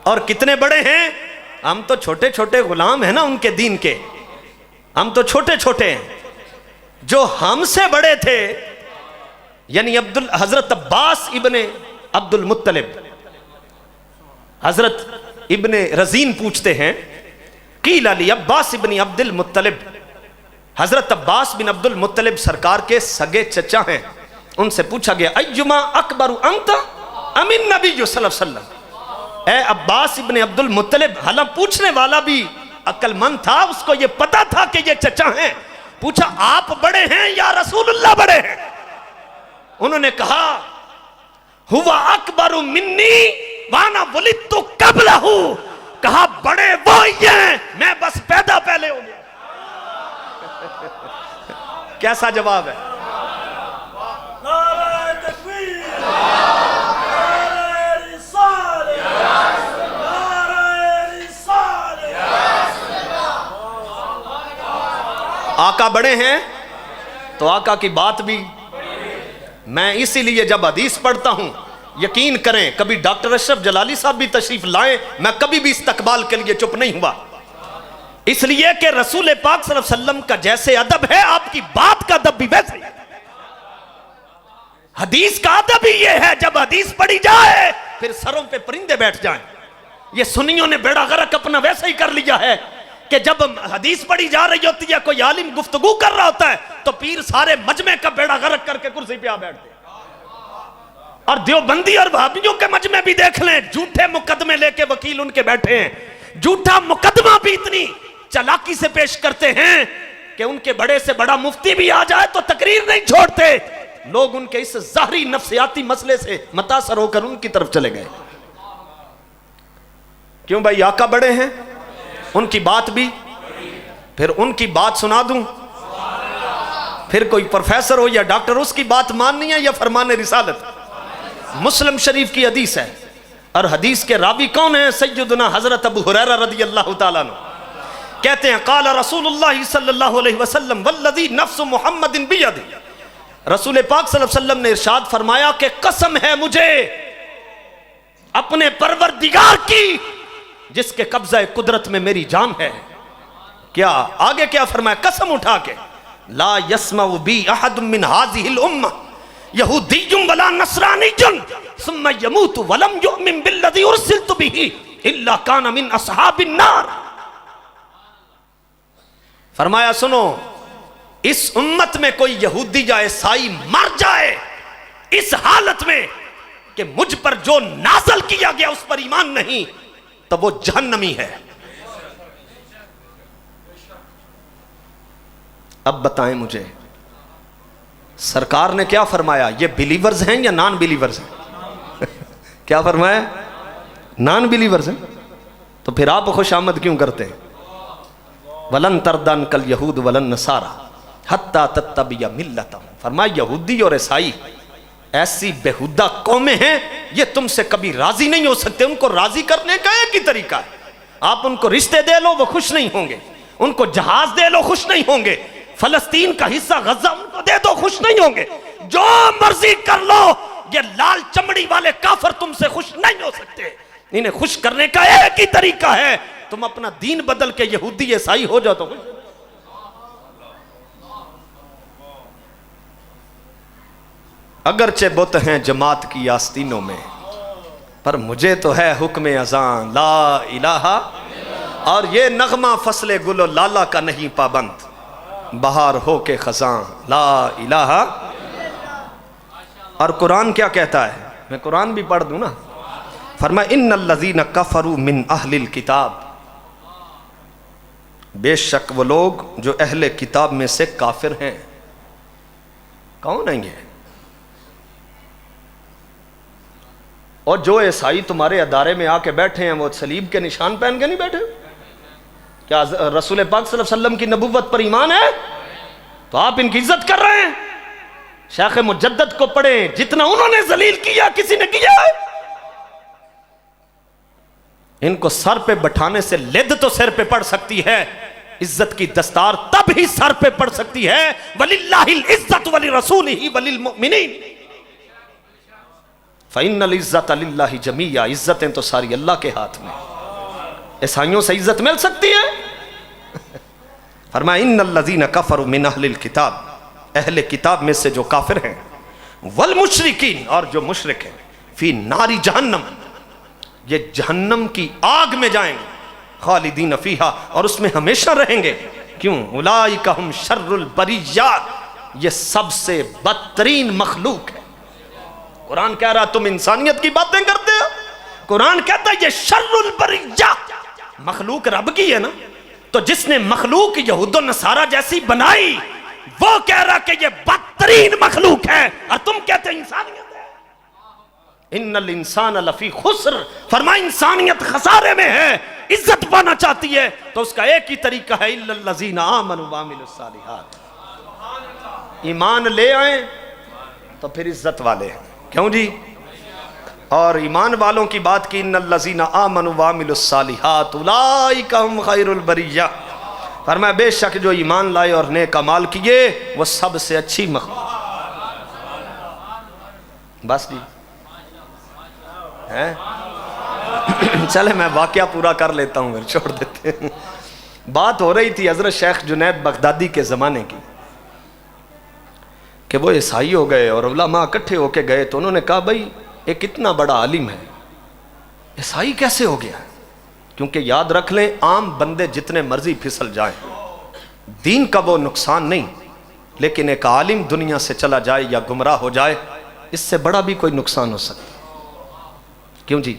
اور کتنے بڑے ہیں؟ ہم تو چھوٹے چھوٹے غلام ہیں نا ان کے دین کے، ہم تو چھوٹے چھوٹے ہیں. جو ہم سے بڑے تھے یعنی حضرت عباس ابن عبد المطلب، حضرت ابن رزین پوچھتے ہیں قیل علی عباس ابن عبد المطلب، حضرت عباس بن عبد المطلب سرکار کے سگے چچا ہیں. ان سے پوچھا گیا ایما اکبر انت ام النبی صلی اللہ علیہ وسلم، اے عباس ابن عبد المطلب، حالانکہ پوچھنے والا بھی عقل مند تھا، اس کو یہ پتا تھا کہ یہ چچا ہیں. پوچھا آپ بڑے ہیں یا رسول اللہ بڑے ہیں؟ انہوں نے کہا ہوا اکبر منی وانا ولدت قبلہ، کہا بڑے وہی ہیں، میں بس پیدا پہلے ہو گیا. کیسا جواب ہے؟ آقا بڑے ہیں تو آقا کی بات بھی میں اسی لیے جب حدیث پڑھتا ہوں، یقین کریں کبھی ڈاکٹر اشرف جلالی صاحب بھی تشریف لائیں، میں کبھی بھی استقبال کے لیے چپ نہیں ہوا، اس لیے کہ رسول پاک صلی اللہ علیہ وسلم کا جیسے ادب ہے آپ کی بات کا ادب بھی ویسے ہی ہے۔ حدیث کا ادب ہی یہ ہے جب حدیث پڑھی جائے پھر سروں پہ پرندے بیٹھ جائیں۔ یہ سنیوں نے بیڑا غرق اپنا ویسے ہی کر لیا ہے کہ جب حدیث پڑھی جا رہی ہوتی ہے، کوئی عالم گفتگو کر رہا ہوتا ہے تو پیر سارے مجمع کا بیڑا غرق کر کے کرسی پہ آ بیٹھتے ہیں۔ اور دیوبندی اور وہابیوں کے مجمع بھی دیکھ لیں، جھوٹے مقدمے لے کے وکیل ان کے بیٹھے ہیں، جھوٹا مقدمہ بھی اتنی چالاکی سے پیش کرتے ہیں کہ ان کے بڑے سے بڑا مفتی بھی آ جائے تو تقریر نہیں چھوڑتے۔ لوگ ان کے اس ظاہری نفسیاتی مسئلے سے متاثر ہو کر ان کی طرف چلے گئے۔ کیوں بھائی؟ آقا بڑے ہیں، ان کی بات بھی، پھر ان کی بات سنا دوں، پھر کوئی پروفیسر ہو یا ڈاکٹر اس کی بات ماننی ہے یا فرمان رسالت؟ مسلم شریف کی حدیث ہے، اور حدیث کے راوی کون ہیں؟ سیدنا حضرت ابو ہریرہ رضی اللہ تعالیٰ عنہ کہتے ہیں قال رسول اللہ صلی اللہ علیہ وسلم والذی نفس محمد بیدہ، رسول پاک صلی اللہ علیہ وسلم نے ارشاد فرمایا کہ قسم ہے مجھے اپنے پروردگار کی جس کے قبضہ قدرت میں میری جان ہے۔ کیا آگے کیا فرمایا؟ قسم اٹھا کے، لا یسمع بی احد من هذه الامہ یہودی ولا نصرانی ثم یموت ولم یؤمن بالذی ارسلت به الا کان من اصحاب النار۔ فرمایا سنو، اس امت میں کوئی یہودی یا عیسائی مر جائے اس حالت میں کہ مجھ پر جو نازل کیا گیا اس پر ایمان نہیں تو وہ جہنمی ہے۔ اب بتائیں مجھے سرکار نے کیا فرمایا؟ یہ بلیورز ہیں یا نان بلیورز ہیں؟ کیا فرمایا؟ نان بلیورز ہیں۔ تو پھر آپ خوش آمد کیوں کرتے ہیں؟ وَلَن تَرْضَ عَنْكَ الْيَهُودُ وَلَا النَّصَارَىٰ حَتَّىٰ تَتَّبِعَ مِلَّتَهُمْ۔ فرمایا یہودی اور عیسائی ایسی بےہودہ قومیں ہیں، یہ تم سے کبھی راضی نہیں ہو سکتے۔ ان کو راضی کرنے کا ایک ہی طریقہ ہے، آپ ان کو رشتے دے لو وہ خوش نہیں ہوں گے، ان کو جہاز دے لو خوش نہیں ہوں گے، فلسطین کا حصہ غزہ ان کو دے دو خوش نہیں ہوں گے، جو مرضی کر لو، یہ لال چمڑی والے کافر تم سے خوش نہیں ہو سکتے۔ انہیں خوش کرنے کا ایک ہی طریقہ ہے، تم اپنا دین بدل کے یہودی عیسائی ہو جاؤ تو خوش۔ اگرچہ بت ہیں جماعت کی آستینوں میں، پر مجھے تو ہے حکم اذاں لا الہ، اور یہ نغمہ فصل گل و لالا کا نہیں پابند، بہار ہو کے خزاں لا الہ۔ اور قرآن کیا کہتا ہے؟ میں قرآن بھی پڑھ دوں نا۔ فرمایا ان الذین کفروا من اہل الکتاب، بے شک وہ لوگ جو اہل کتاب میں سے کافر ہیں۔ کون ہیں یہ؟ اور جو عیسائی تمہارے ادارے میں آ کے بیٹھے ہیں وہ صلیب کے نشان پہن کے نہیں بیٹھے؟ کیا رسول پاک صلی اللہ علیہ وسلم کی نبوت پر ایمان ہے؟ تو آپ ان کی عزت کر رہے ہیں۔ شیخ مجدد کو پڑھیں، جتنا انہوں نے ذلیل کیا کسی نے کیا ہے؟ ان کو سر پہ بٹھانے سے لد تو سر پہ پڑ سکتی ہے، عزت کی دستار تب ہی سر پہ پڑ سکتی ہے۔ وَلِلَّهِ الْعِزَّةُ وَلِرَسُولِهِ وَلِلْمُؤْمِنِينَ فَإِنَّ الْعِزَّةَ لِلَّهِ جَمِيعًا، عزتیں تو ساری اللہ کے ہاتھ میں۔ عیسائیوں سے عزت مل سکتی ہے؟ فرمایا ان الذین کفروا من اہل الکتاب، اہل کتاب میں سے جو کافر ہیں، والمشرکین، اور جو مشرک ہیں، فی نار جہنم، یہ جہنم کی آگ میں جائیں گے، خالدین فیہا، اور اس میں ہمیشہ رہیں گے۔ کیوں؟ اولئک ہم شر البریات، یہ سب سے بدترین مخلوق ہے۔ قرآن کہہ رہا تم انسانیت کی باتیں کرتے ہو، قرآن کہتا ہے یہ شر البریات، مخلوق رب کی ہے نا، تو جس نے مخلوق یہود و نصارہ جیسی بنائی وہ کہہ رہا کہ یہ بدترین مخلوق ہے، اور تم کہتے ہیں انسانیت ہے۔ ان الانسان لفی خسر، فرمایا انسانیت خسارے میں ہے۔ عزت پانا چاہتی ہے تو اس کا ایک ہی طریقہ ہے الا الذین آمنوا وعملوا الصالحات، ایمان لے آئیں تو پھر عزت والے ہیں۔ کیوں جی؟ اور ایمان والوں کی بات کی، ان الذین آمنوا وعملوا الصالحات اولئک هم خیر البریہ، فرمایا بے شک جو ایمان لائے اور نیک اعمال کیے وہ سب سے اچھی مخلوق۔ بس جی ہیں چلے میں واقعہ پورا کر لیتا ہوں، پھر چھوڑ دیتے ہیں۔ بات ہو رہی تھی حضرت شیخ جنید بغدادی کے زمانے کی کہ وہ عیسائی ہو گئے اور علماء اکٹھے ہو کے گئے، تو انہوں نے کہا بھائی ایک اتنا بڑا عالم ہے عیسائی کیسے ہو گیا؟ کیونکہ یاد رکھ لیں عام بندے جتنے مرضی پھسل جائیں دین کا وہ نقصان نہیں، لیکن ایک عالم دنیا سے چلا جائے یا گمراہ ہو جائے اس سے بڑا بھی کوئی نقصان ہو سکتا۔ کیوں جی؟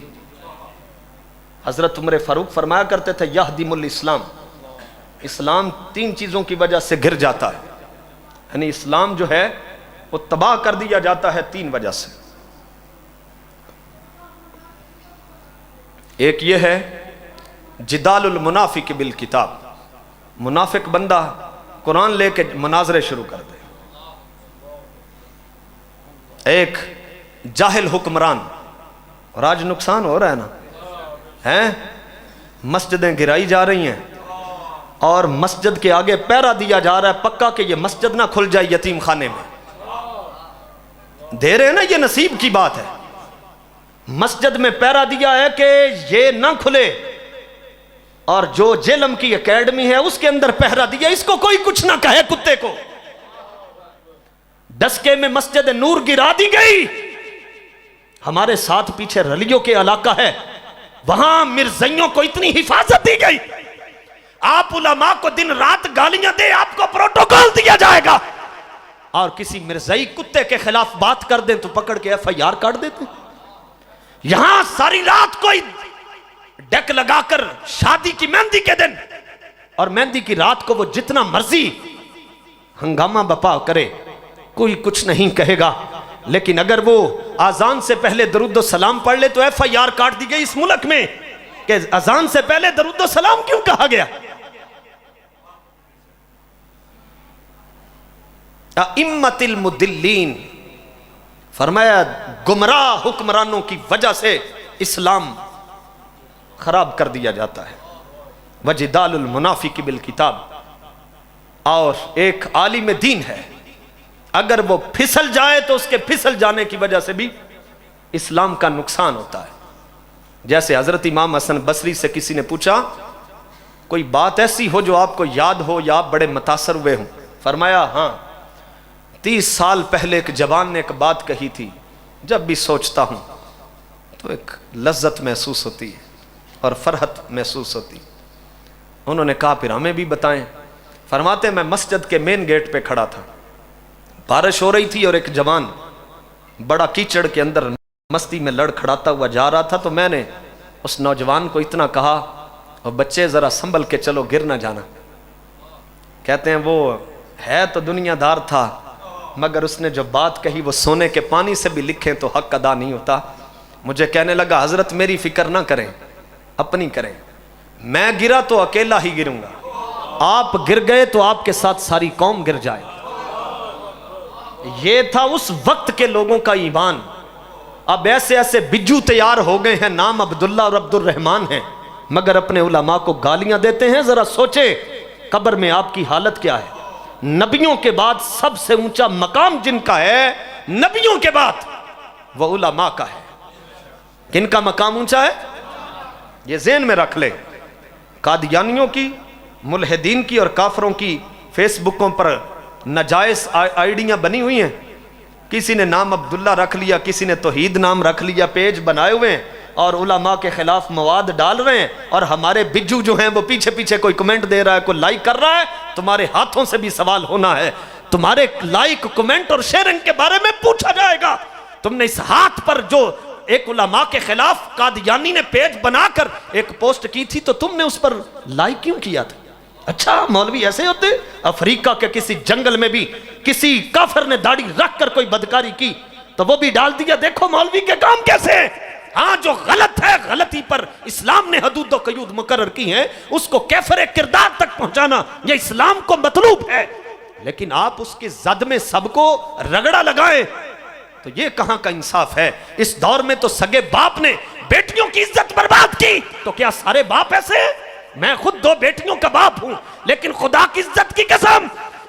حضرت عمر فاروق فرمایا کرتے تھے یہدم الاسلام، اسلام تین چیزوں کی وجہ سے گر جاتا ہے، یعنی اسلام جو ہے وہ تباہ کر دیا جاتا ہے تین وجہ سے۔ ایک یہ ہے جدال المنافق بالکتاب، منافق بندہ قرآن لے کے مناظرے شروع کر دے۔ ایک جاہل حکمران، اور آج نقصان ہو رہا ہے نا، ہیں مسجدیں گرائی جا رہی ہیں اور مسجد کے آگے پہرا دیا جا رہا ہے پکا کہ یہ مسجد نہ کھل جائے یتیم خانے میں، دے رہے ہیں نا، یہ نصیب کی بات ہے۔ مسجد میں پہرا دیا ہے کہ یہ نہ کھلے، اور جو جیلم کی اکیڈمی ہے اس کے اندر پہرا دیا اس کو کوئی کچھ نہ کہے کتے کو۔ ڈسکے میں مسجد نور گرا دی گئی، ہمارے ساتھ پیچھے رلیوں کے علاقہ ہے، وہاں مرزائیوں کو اتنی حفاظت دی گئی، آپ علماء کو دن رات گالیاں دے آپ کو پروٹوکول دیا جائے گا، اور کسی مرزائی کتے کے خلاف بات کر دیں تو پکڑ کے ایف آئی آر کاٹ دیتے۔ یہاں ساری رات کوئی ڈیک لگا کر شادی کی مہندی کے دن اور مہندی کی رات کو وہ جتنا مرضی ہنگامہ بپا کرے کوئی کچھ نہیں کہے گا، لیکن اگر وہ اذان سے پہلے درود و سلام پڑھ لے تو ایف آئی آر کاٹ دی گئی اس ملک میں کہ اذان سے پہلے درود و سلام کیوں کہا گیا۔ ائمۃ المدلین، فرمایا گمراہ حکمرانوں کی وجہ سے اسلام خراب کر دیا جاتا ہے۔ وجدال المنافق بالکتاب، اور ایک عالم دین ہے اگر وہ پھسل جائے تو اس کے پھسل جانے کی وجہ سے بھی اسلام کا نقصان ہوتا ہے۔ جیسے حضرت امام حسن بصری سے کسی نے پوچھا کوئی بات ایسی ہو جو آپ کو یاد ہو یا آپ بڑے متاثر ہوئے ہوں، فرمایا ہاں 30 سال پہلے ایک جوان نے ایک بات کہی تھی، جب بھی سوچتا ہوں تو ایک لذت محسوس ہوتی ہے اور فرحت محسوس ہوتی۔ انہوں نے کہا پھر ہمیں بھی بتائیں۔ فرماتے میں مسجد کے مین گیٹ پہ کھڑا تھا، بارش ہو رہی تھی اور ایک جوان بڑا کیچڑ کے اندر مستی میں لڑ کھڑاتا ہوا جا رہا تھا، تو میں نے اس نوجوان کو اتنا کہا اور بچے ذرا سنبھل کے چلو گر نہ جانا۔ کہتے ہیں وہ ہے تو دنیا دار تھا مگر اس نے جو بات کہی وہ سونے کے پانی سے بھی لکھیں تو حق ادا نہیں ہوتا۔ مجھے کہنے لگا حضرت میری فکر نہ کریں، اپنی کریں، میں گرا تو اکیلا ہی گروں گا، آپ گر گئے تو آپ کے ساتھ ساری قوم گر جائے۔ یہ تھا اس وقت کے لوگوں کا ایمان۔ اب ایسے ایسے بجو تیار ہو گئے ہیں، نام عبداللہ اور عبد الرحمن ہیں، مگر اپنے علماء کو گالیاں دیتے ہیں۔ ذرا سوچے قبر میں آپ کی حالت کیا ہے۔ نبیوں کے بعد سب سے اونچا مقام جن کا ہے، نبیوں کے بعد وہ علماء کا ہے۔ کن کا مقام اونچا ہے؟ یہ ذہن میں رکھ لیں۔ قادیانیوں کی، ملحدین کی اور کافروں کی فیس بکوں پر ناجائز آئیڈیاں بنی ہوئی ہیں، کسی نے نام عبداللہ رکھ لیا، کسی نے توحید نام رکھ لیا، پیج بنائے ہوئے ہیں اور علماء کے خلاف مواد ڈال رہے ہیں، اور ہمارے بجو جو ہیں وہ پیچھے پیچھے کوئی کمنٹ دے رہا ہے، کوئی لائک کر رہا ہے۔ تمہارے ہاتھوں سے بھی سوال ہونا ہے، تمہارے لائک، کمنٹ اور شیئرنگ کے بارے میں پوچھا جائے گا۔ تم نے اس ہاتھ پر جو ایک علماء کے خلاف قادیانی نے پیج بنا کر ایک پوسٹ کی تھی تو تم نے اس پر لائک کیوں کیا تھا؟ اچھا مولوی ایسے ہوتے؟ افریقہ کے کسی جنگل میں بھی کسی کافر نے داڑھی رکھ کر کوئی بدکاری کی تو وہ بھی ڈال دیا، دیکھو مولوی کے کام کیسے ہیں۔ ہاں جو غلط ہے، غلطی پر اسلام نے حدود و قیود مقرر کی ہیں، اس کو کیفر کردار تک پہنچانا یہ اسلام کو مطلوب ہے، لیکن آپ اس کی زد میں سب کو رگڑا لگائیں تو یہ کہاں کا انصاف ہے؟ اس دور میں تو سگے باپ نے بیٹیوں کی عزت برباد کی، تو کیا سارے باپ ایسے ہیں؟ میں خود 2 بیٹیوں کا باپ ہوں، لیکن خدا کی عزت کی قسم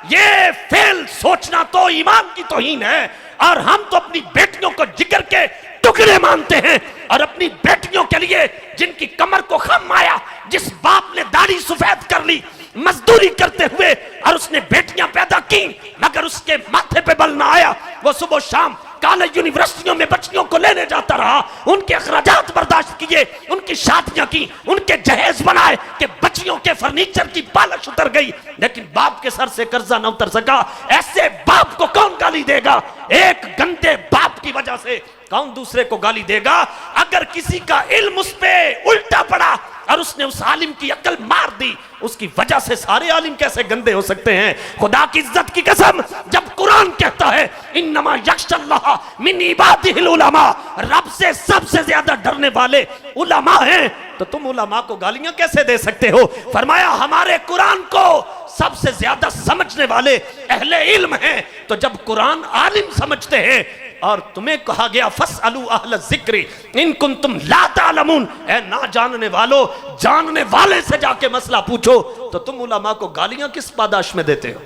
یہ فعل سوچنا تو ایمان کی توہین ہے۔ اور ہم تو اپنی بیٹیوں کو جگر کے ٹکڑے مانتے ہیں، اور اپنی بیٹیوں کے لیے جن کی کمر کو خم آیا، جس باپ نے داڑھی سفید کر لی مزدوری کرتے ہوئے، اور اس نے بیٹیاں پیدا کی مگر اس کے ماتھے پہ بل نہ آیا، وہ صبح و شام کالج یونیورسٹیوں میں بچیوں کو لینے جاتا رہا، ان کے اخراجات برداشت کیے، ان کی شادیاں کی، ان کے جہیز بنائے کہ بچیوں کے فرنیچر کی پالش اتر گئی، لیکن باپ کے سر سے قرضہ نہ اتر سکا۔ ایسے باپ کو کون گالی دے گا؟ ایک گندے باپ کی وجہ سے کون دوسرے کو گالی دے گا؟ اگر کسی کا علم اس پہ الٹا پڑا اور اس نے اس عالم کی عقل مار دی، اس کی وجہ سے سارے عالم کیسے گندے ہو سکتے ہیں؟ خدا کی عزت کی قسم، جب قرآن کہتا ہے انما یخشی اللہ من عبادہ العلماء، رب سے سب سے زیادہ ڈرنے والے علماء ہیں، تو تم علماء کو گالیاں کیسے دے سکتے ہو؟ فرمایا ہمارے قرآن کو سب سے زیادہ سمجھنے والے اہل علم ہیں، تو جب قرآن عالم سمجھتے ہیں اور تمہیں کہا گیا فَاسْأَلُوا أَهْلَ الذِّكْرِ إِن كُنتُمْ لَا تَعْلَمُونَ، اے نہ جاننے والو جاننے والے سے جا کے مسئلہ پوچھو، تو تم علماء کو گالیاں کس پاداش میں دیتے ہو؟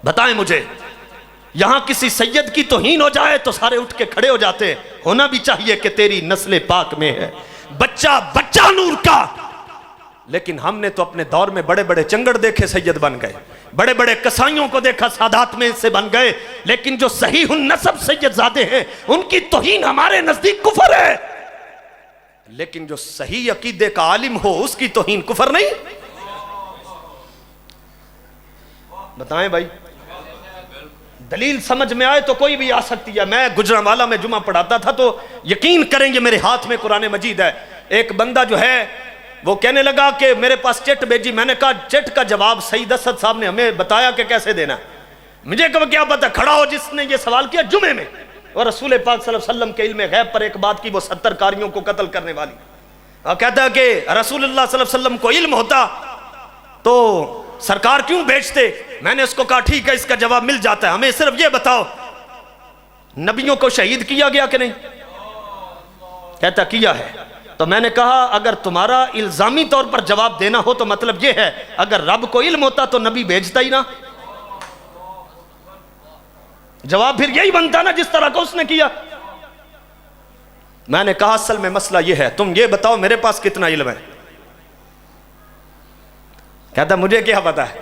بتائیں مجھے۔ یہاں کسی سید کی توہین ہو جائے تو سارے اٹھ کے کھڑے ہو جاتے ہیں، ہونا بھی چاہیے کہ تیری نسل پاک میں ہے، بچہ نور کا۔ لیکن ہم نے تو اپنے دور میں بڑے بڑے چنگڑ دیکھے سید بن گئے، بڑے بڑے قصائیوں کو دیکھا سادات میں سے بن گئے، لیکن جو صحیح النسب سید زادے ہیں ان کی توہین ہمارے نزدیک کفر ہے، لیکن جو صحیح عقیدے کا عالم ہو اس کی توہین کفر نہیں؟ بتائیں بھائی، دلیل سمجھ میں آئے تو کوئی بھی آ سکتی ہے۔ میں گجرانوالہ میں جمعہ پڑھاتا تھا تو یقین کریں گے میرے ہاتھ میں قرآن مجید ہے، ایک بندہ جو ہے وہ کہنے لگا کہ میرے پاس چٹ بھیجی، میں نے کہا چٹ کا جواب سعید اسد صاحب نے ہمیں بتایا کہ کیسے دینا، مجھے کیا پتا، کھڑا ہو جس نے یہ سوال کیا جمعے میں، اور رسول پاک صلی اللہ علیہ وسلم کے علم غیب پر ایک بات کی، وہ 70 کاریوں کو قتل کرنے والی، اور کہتا ہے کہ رسول اللہ صلی اللہ علیہ وسلم کو علم ہوتا تو سرکار کیوں بیچتے؟ میں نے اس کو کہا ٹھیک ہے اس کا جواب مل جاتا ہے، ہمیں صرف یہ بتاؤ نبیوں کو شہید کیا گیا کہ نہیں؟ کہتا کیا ہے۔ تو میں نے کہا اگر تمہارا الزامی طور پر جواب دینا ہو تو مطلب یہ ہے اگر رب کو علم ہوتا تو نبی بھیجتا ہی نہ، جواب پھر یہی بنتا نا جس طرح کو اس نے کیا۔ میں نے کہا اصل میں مسئلہ یہ ہے، تم یہ بتاؤ میرے پاس کتنا علم ہے؟ کہتا مجھے کیا پتا ہے،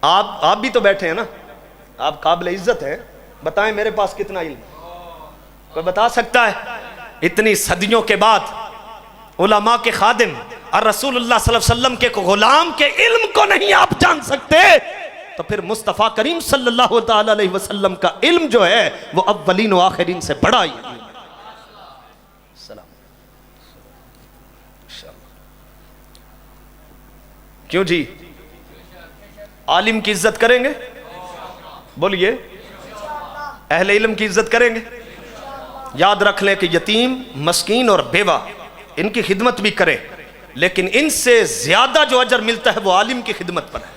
آپ بھی تو بیٹھے ہیں نا، آپ قابل عزت ہیں، بتائیں میرے پاس کتنا علم ہے؟ کوئی بتا سکتا ہے؟ اتنی صدیوں کے بعد علماء کے خادم اور رسول اللہ صلی اللہ علیہ وسلم کے غلام کے علم کو نہیں آپ جان سکتے، تو پھر مصطفیٰ کریم صلی اللہ تعالی علیہ وسلم کا علم جو ہے وہ اولین و آخرین سے بڑا ہی ہے۔ کیوں جی؟ عالم کی عزت کریں گے؟ بولیے، اہل علم کی عزت کریں گے؟ یاد رکھ لیں کہ یتیم، مسکین اور بیوہ ان کی خدمت بھی کریں، لیکن ان سے زیادہ جو اجر ملتا ہے وہ عالم کی خدمت پر ہے۔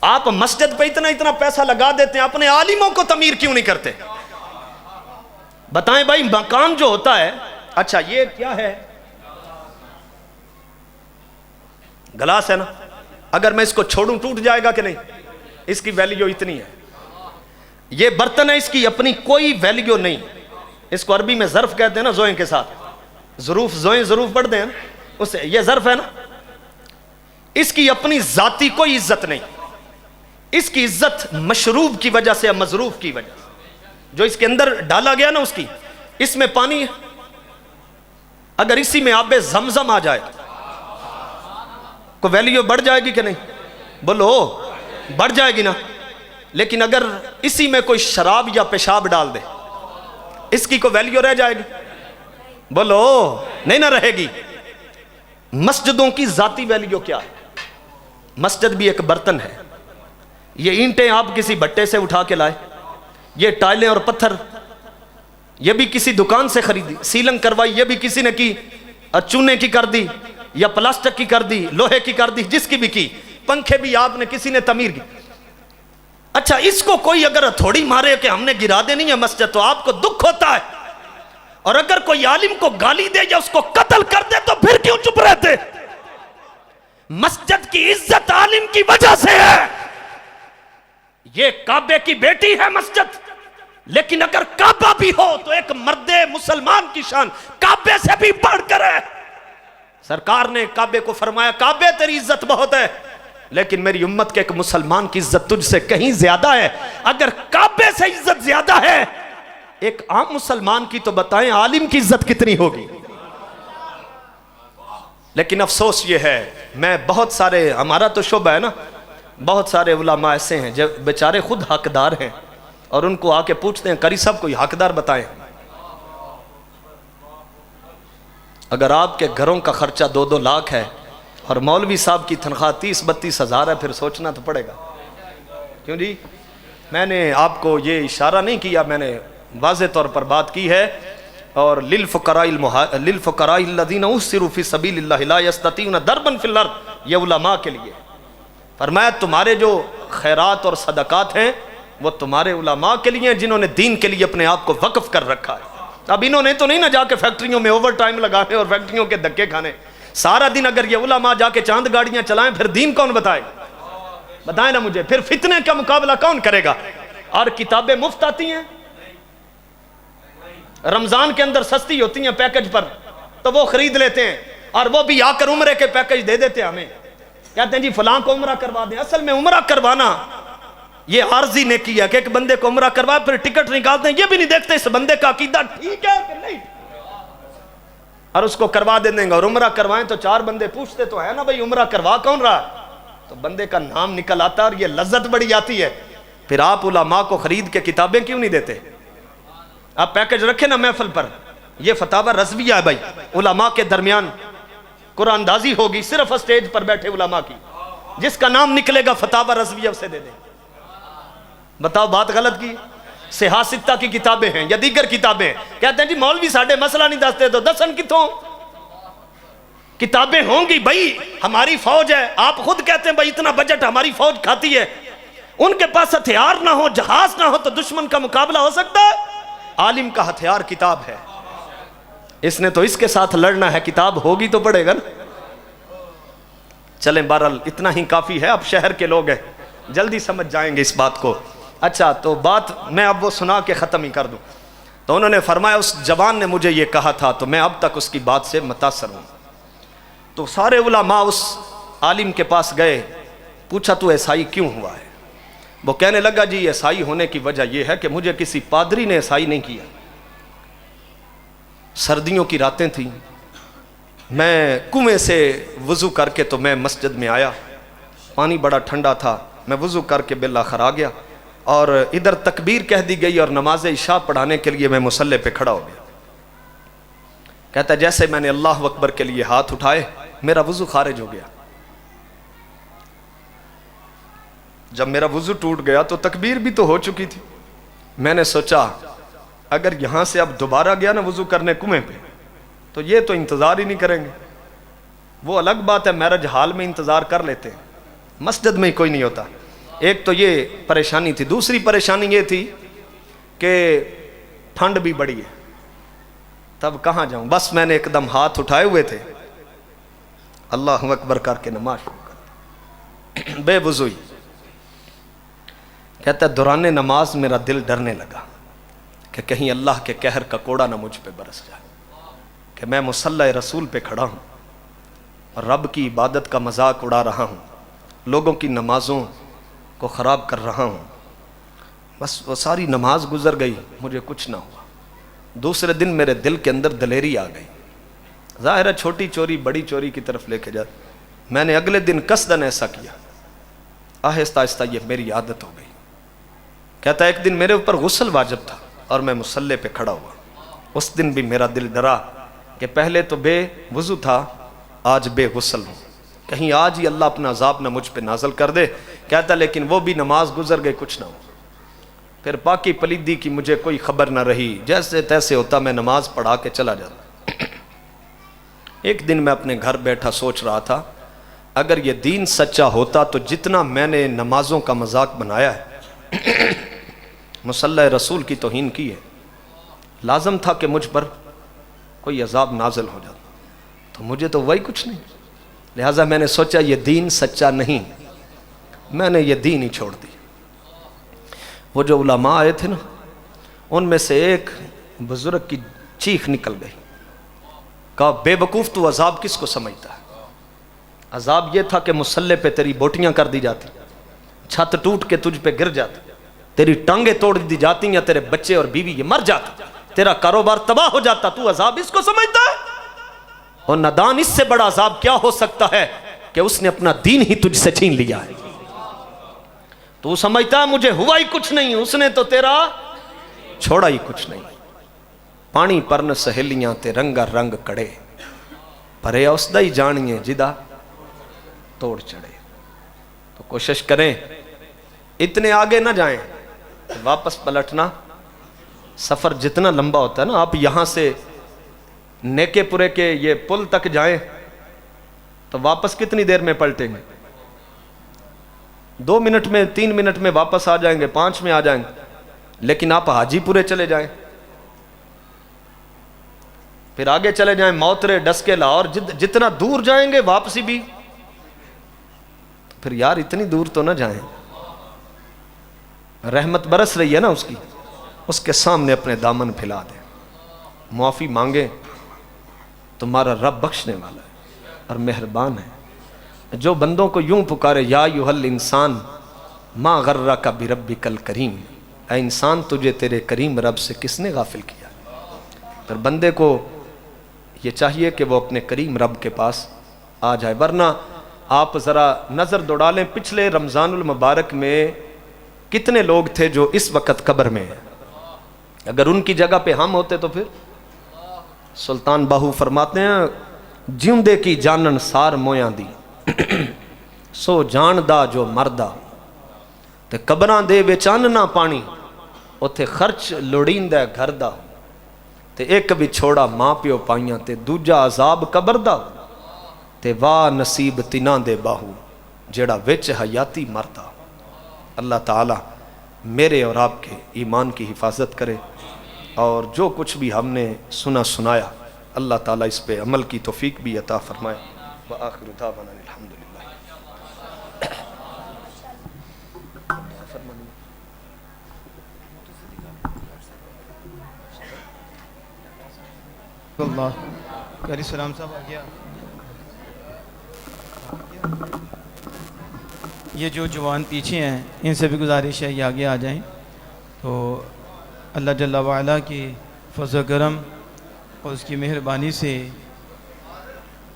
آپ مسجد پہ اتنا پیسہ لگا دیتے ہیں، اپنے عالموں کو تعمیر کیوں نہیں کرتے؟ بتائیں بھائی، مکان جو ہوتا ہے، اچھا یہ کیا ہے؟ گلاس ہے نا، اگر میں اس کو چھوڑوں ٹوٹ جائے گا کہ نہیں؟ اس کی ویلیو اتنی ہے۔ یہ برتن ہے، اس کی اپنی کوئی ویلیو نہیں، اس کو عربی میں ظرف کہتے ہیں نا، زوئیں کے ساتھ، ظروف زوئیں ظروف پڑھ دیں اس سے، یہ ظرف ہے نا، اس کی اپنی ذاتی کوئی عزت نہیں، اس کی عزت مشروب کی وجہ سے یا مظروف کی وجہ سے، جو اس کے اندر ڈالا گیا نا، اس کی، اس میں پانی ہے، اگر اسی میں آب زمزم آ جائے کو ویلیو بڑھ جائے گی کہ نہیں؟ بولو بڑھ جائے گی نا، لیکن اگر اسی میں کوئی شراب یا پیشاب ڈال دے اس کی کو ویلیو رہ جائے گی؟ بولو نہیں نہ رہے گی۔ مسجدوں کی ذاتی ویلیو کیا ہے؟ مسجد بھی ایک برتن ہے، یہ اینٹیں آپ کسی بٹے سے اٹھا کے لائے، یہ ٹائلیں اور پتھر یہ بھی کسی دکان سے خریدی، سیلنگ کروائی یہ بھی کسی نے کی، اور چونے کی کر دی یا پلاسٹک کی کر دی، لوہے کی کر دی، جس کی بھی کی، پنکھے بھی آپ نے کسی نے تعمیر کی۔ اچھا اس کو کوئی اگر تھوڑی مارے کہ ہم نے گرا دینی ہے مسجد تو آپ کو دکھ ہوتا ہے، اور اگر کوئی عالم کو گالی دے یا اس کو قتل کر دے تو پھر کیوں چپ رہتے؟ مسجد کی عزت عالم کی وجہ سے ہے، یہ کعبے کی بیٹی ہے مسجد، لیکن اگر کعبہ بھی ہو تو ایک مرد مسلمان کی شان کعبے سے بھی بڑھ کر ہے۔ سرکار نے کعبے کو فرمایا کعبے تیری عزت بہت ہے، لیکن میری امت کے ایک مسلمان کی عزت تجھ سے کہیں زیادہ ہے۔ اگر کعبے سے عزت زیادہ ہے ایک عام مسلمان کی، تو بتائیں عالم کی عزت کتنی ہوگی؟ لیکن افسوس یہ ہے، میں بہت سارے، ہمارا تو شعبہ ہے نا، بہت سارے علماء ایسے ہیں جو بیچارے خود حقدار ہیں، اور ان کو آ کے پوچھتے ہیں قاری صاحب کوئی حقدار بتائیں۔ اگر آپ کے گھروں کا خرچہ 2-2 لاکھ ہے اور مولوی صاحب کی تنخواہ 30-32 ہزار ہے، پھر سوچنا تو پڑے گا۔ کیوں جی؟ میں نے آپ کو یہ اشارہ نہیں کیا، میں نے واضح طور پر بات کی ہے، اور للفقراء الذین احصروا فی سبیل اللہ لا یستطیعون ضربا فی الارض، یہ علماء کے لیے فرمایا تمہارے جو خیرات اور صدقات ہیں وہ تمہارے علماء کے لیے ہیں، جنہوں نے دین کے لیے اپنے آپ کو وقف کر رکھا ہے۔ اب انہوں نے تو نہیں نہ جا کے فیکٹریوں میں اوور ٹائم لگانے اور فیکٹریوں کے دھکے کھانے، سارا دن اگر یہ علماء جا کے چاند گاڑیاں چلائیں پھر دین کون بتائے گا؟ بتائیں نا مجھے، پھر فتنے کا مقابلہ کون کرے گا؟ اور کتابیں مفت آتی ہیں، رمضان کے اندر سستی ہوتی ہیں پیکج پر، تو وہ خرید لیتے ہیں، اور وہ بھی آ کر عمرے کے پیکج دے دیتے ہیں ہمیں، کہتے ہیں جی فلاں کو عمرہ کروا دیں۔ اصل میں عمرہ کروانا یہ عارضی نے کیا کہ ایک بندے کو عمرہ کروا پھر ٹکٹ نکالتے ہیں، یہ بھی نہیں دیکھتے اس بندے کا عقیدہ ٹھیک ہے کہ نہیں، اور اس کو کروا دیں گے۔ اور عمرہ کروائیں تو 4 بندے پوچھتے تو ہے نا بھائی عمرہ کروا کون رہا ہے، تو بندے کا نام نکل آتا اور یہ لذت بڑی آتی ہے۔ پھر آپ علماء کو خرید کے کتابیں کیوں نہیں دیتے؟ آپ پیکج رکھیں نا محفل پر، یہ فتاوی رضویہ ہے بھائی، علماء کے درمیان قرآن اندازی ہوگی صرف اسٹیج پر بیٹھے علماء کی، جس کا نام نکلے گا فتاوی رضویہ اسے دے دیں۔ بتاؤ بات غلط کی؟ صحاح ستہ کی کتابیں ہیں یا دیگر کتابیں، کہتے ہیں جی مولوی ساڑھے مسئلہ نہیں دستے تو دسن کتوں؟ کتابیں ہوں گی بھائی، ہماری فوج ہے، آپ خود کہتے ہیں بھائی اتنا بجٹ ہماری فوج کھاتی ہے، ان کے پاس ہتھیار نہ ہو، جہاز نہ ہو تو دشمن کا مقابلہ ہو سکتا ہے؟ عالم کا ہتھیار کتاب ہے، اس نے تو اس کے ساتھ لڑنا ہے، کتاب ہوگی تو پڑے گا نا۔ چلیں بہرحال اتنا ہی کافی ہے، اب شہر کے لوگ ہیں جلدی سمجھ جائیں گے اس بات کو۔ اچھا تو بات میں اب وہ سنا کے ختم ہی کر دوں۔ تو انہوں نے فرمایا اس جوان نے مجھے یہ کہا تھا تو میں اب تک اس کی بات سے متاثر ہوں۔ تو سارے علماء اس عالم کے پاس گئے، پوچھا تو عیسائی کیوں ہوا ہے؟ وہ کہنے لگا جی عیسائی ہونے کی وجہ یہ ہے کہ مجھے کسی پادری نے عیسائی نہیں کیا۔ سردیوں کی راتیں تھیں، میں کنویں سے وضو کر کے تو میں مسجد میں آیا، پانی بڑا ٹھنڈا تھا، میں وضو کر کے بالآخر آ گیا، اور ادھر تکبیر کہہ دی گئی اور نماز عشاء پڑھانے کے لیے میں مصلی پہ کھڑا ہو گیا۔ کہتا ہے جیسے میں نے اللہ اکبر کے لیے ہاتھ اٹھائے میرا وضو خارج ہو گیا۔ جب میرا وضو ٹوٹ گیا تو تکبیر بھی تو ہو چکی تھی، میں نے سوچا اگر یہاں سے اب دوبارہ گیا نا وضو کرنے کنویں پہ تو یہ تو انتظار ہی نہیں کریں گے۔ وہ الگ بات ہے میرج حال میں انتظار کر لیتے ہیں، مسجد میں ہی کوئی نہیں ہوتا۔ ایک تو یہ پریشانی تھی، دوسری پریشانی یہ تھی کہ ٹھنڈ بھی بڑی ہے، تب کہاں جاؤں؟ بس میں نے ایک دم ہاتھ اٹھائے ہوئے تھے، اللہ اکبر کر کے نماز شروع کر بے وضوئی۔ کہتا ہے دوران نماز میرا دل ڈرنے لگا کہ کہیں اللہ کے قہر کا کوڑا نہ مجھ پہ برس جائے، کہ میں مصلی رسول پہ کھڑا ہوں اور رب کی عبادت کا مذاق اڑا رہا ہوں، لوگوں کی نمازوں کو خراب کر رہا ہوں۔ بس وہ ساری نماز گزر گئی، مجھے کچھ نہ ہوا۔ دوسرے دن میرے دل کے اندر دلیری آ گئی، ظاہر ہے چھوٹی چوری بڑی چوری کی طرف لے کے جاتا۔ میں نے اگلے دن قصداً ایسا کیا، آہستہ آہستہ یہ میری عادت ہو گئی۔ کہتا ہے ایک دن میرے اوپر غسل واجب تھا اور میں مصلی پہ کھڑا ہوا، اس دن بھی میرا دل ڈرا کہ پہلے تو بے وضو تھا، آج بے غسل ہوں، کہیں آج ہی اللہ اپنا عذاب نہ مجھ پہ نازل کر دے۔ کہتا لیکن وہ بھی نماز گزر گئی، کچھ نہ ہو۔ پھر پاکی پلیدی کی مجھے کوئی خبر نہ رہی، جیسے تیسے ہوتا میں نماز پڑھا کے چلا جاتا۔ ایک دن میں اپنے گھر بیٹھا سوچ رہا تھا اگر یہ دین سچا ہوتا تو جتنا میں نے نمازوں کا مذاق بنایا ہے، مصلی رسول کی توہین کی ہے، لازم تھا کہ مجھ پر کوئی عذاب نازل ہو جاتا، تو مجھے تو وہی کچھ نہیں، لہٰذا میں نے سوچا یہ دین سچا نہیں، میں نے یہ دین ہی چھوڑ دی۔ وہ جو علماء آئے تھے نا، ان میں سے ایک بزرگ کی چیخ نکل گئی، کہا بے وقوف تو عذاب کس کو سمجھتا ہے؟ عذاب یہ تھا کہ مسلح پہ تیری بوٹیاں کر دی جاتی، چھت ٹوٹ کے تجھ پہ گر جاتی، تیری ٹانگیں توڑ دی جاتی یا تیرے بچے اور بیوی یہ مر جاتے، تیرا کاروبار تباہ ہو جاتا، تو عذاب اس کو سمجھتا ہے؟ اور نادان، اس سے بڑا عذاب کیا ہو سکتا ہے کہ اس نے اپنا دین ہی تجھ سے چھین لیا ہے۔ تو سمجھتا ہے مجھے ہوا ہی کچھ نہیں، اس نے تو تیرا چھوڑا ہی کچھ نہیں۔ پانی پرن سہیلیاں تے رنگا رنگ کڑے، پرے اس دا ہی جانیے جدا توڑ چڑھے۔ تو کوشش کریں اتنے آگے نہ جائیں، واپس پلٹنا۔ سفر جتنا لمبا ہوتا ہے نا، آپ یہاں سے نیکے پورے کے یہ پل تک جائیں تو واپس کتنی دیر میں پلٹیں گے؟ 2 منٹ میں، 3 منٹ میں واپس آ جائیں گے، 5 میں آ جائیں گے۔ لیکن آپ حاجی پورے چلے جائیں، پھر آگے چلے جائیں موترے ڈس کے لاہور، جتنا دور جائیں گے واپسی بھی، پھر یار اتنی دور تو نہ جائیں۔ رحمت برس رہی ہے نا اس کی، اس کے سامنے اپنے دامن پھیلا دیں، معافی مانگیں، تمہارا رب بخشنے والا ہے اور مہربان ہے۔ جو بندوں کو یوں پکارے یا ایھا الانسان ما غرک بربک الکریم، اے انسان تجھے تیرے کریم رب سے کس نے غافل کیا؟ پھر بندے کو یہ چاہیے کہ وہ اپنے کریم رب کے پاس آ جائے۔ ورنہ آپ ذرا نظر دوڑا لیں، پچھلے رمضان المبارک میں کتنے لوگ تھے جو اس وقت قبر میں ہیں؟ اگر ان کی جگہ پہ ہم ہوتے تو پھر؟ سلطان باہو فرماتے ہیں جیوندے کی جانن سار مویاں دی سو جان دا جو مردہ تے قبراں دے وچ ان نہ پانی اوتھے خرچ لوڑیندا گھر دا تے ایک بھی چھوڑا ماں پیو پائیاں تے دوجا عذاب قبر دا تے واہ نصیب تناں دے باہو جیڑا وچ حیاتی مردا۔ اللہ تعالی میرے اور آپ کے ایمان کی حفاظت کرے، اور جو کچھ بھی ہم نے سنا سنایا اللہ تعالیٰ اس پہ عمل کی توفیق بھی عطا فرمائے۔ وآخر دعوانا الحمدللہ۔ اللہ قاری سلام صاحب آ گیا۔ یہ جو جوان پیچھے ہیں ان سے بھی گزارش ہے یہ آگے آ جائیں، تو اللہ جل وعلا کی فضل و کرم اور اس کی مہربانی سے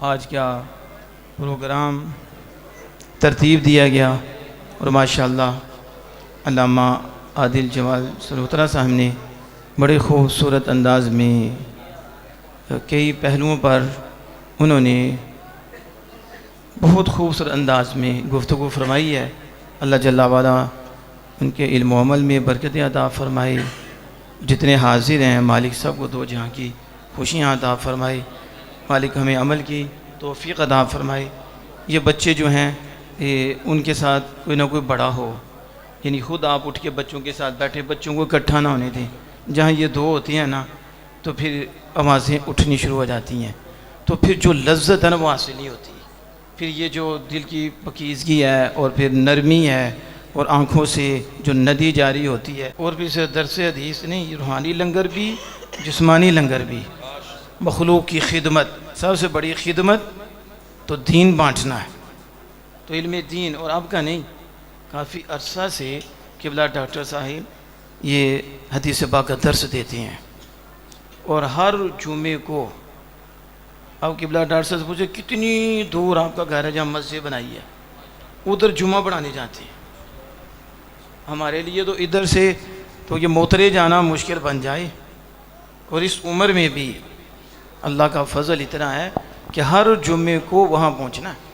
آج کا پروگرام ترتیب دیا گیا، اور ماشاءاللہ علامہ عادل جمال سلوترا صاحب نے بڑے خوبصورت انداز میں کئی پہلوؤں پر انہوں نے بہت خوبصورت انداز میں گفتگو فرمائی ہے۔ اللہ جل وعلا ان کے علم و عمل میں برکت عطا فرمائے، جتنے حاضر ہیں مالک سب کو دو جہاں کی خوشیاں عطا فرمائے، مالک ہمیں عمل کی توفیق عطا فرمائے۔ یہ بچے جو ہیں ان کے ساتھ کوئی نہ کوئی بڑا ہو، یعنی خود آپ اٹھ کے بچوں کے ساتھ بیٹھے، بچوں کو اکٹھا نہ ہونے دیں۔ جہاں یہ دو ہوتی ہیں نا تو پھر آوازیں اٹھنی شروع ہو جاتی ہیں، تو پھر جو لذت ہے نا وہ حاصل نہیں ہوتی۔ پھر یہ جو دل کی پاکیزگی ہے اور پھر نرمی ہے اور آنکھوں سے جو ندی جاری ہوتی ہے، اور پھر سے درس حدیث نہیں، روحانی لنگر بھی جسمانی لنگر بھی، مخلوق کی خدمت، سب سے بڑی خدمت تو دین بانٹنا ہے۔ تو علم دین، اور اب کا نہیں، کافی عرصہ سے قبلہ ڈاکٹر صاحب یہ حدیث پاک کا درس دیتے ہیں، اور ہر جمعے کو اب قبلہ ڈاکٹر صاحب سے پوچھے کتنی دور آپ کا گھر ہے جہاں مسجد بنائی ہے، ادھر جمعہ پڑھانے جاتے ہیں۔ ہمارے لیے تو ادھر سے تو یہ موترے جانا مشکل بن جائے، اور اس عمر میں بھی اللہ کا فضل اتنا ہے کہ ہر جمعے کو وہاں پہنچنا ہے،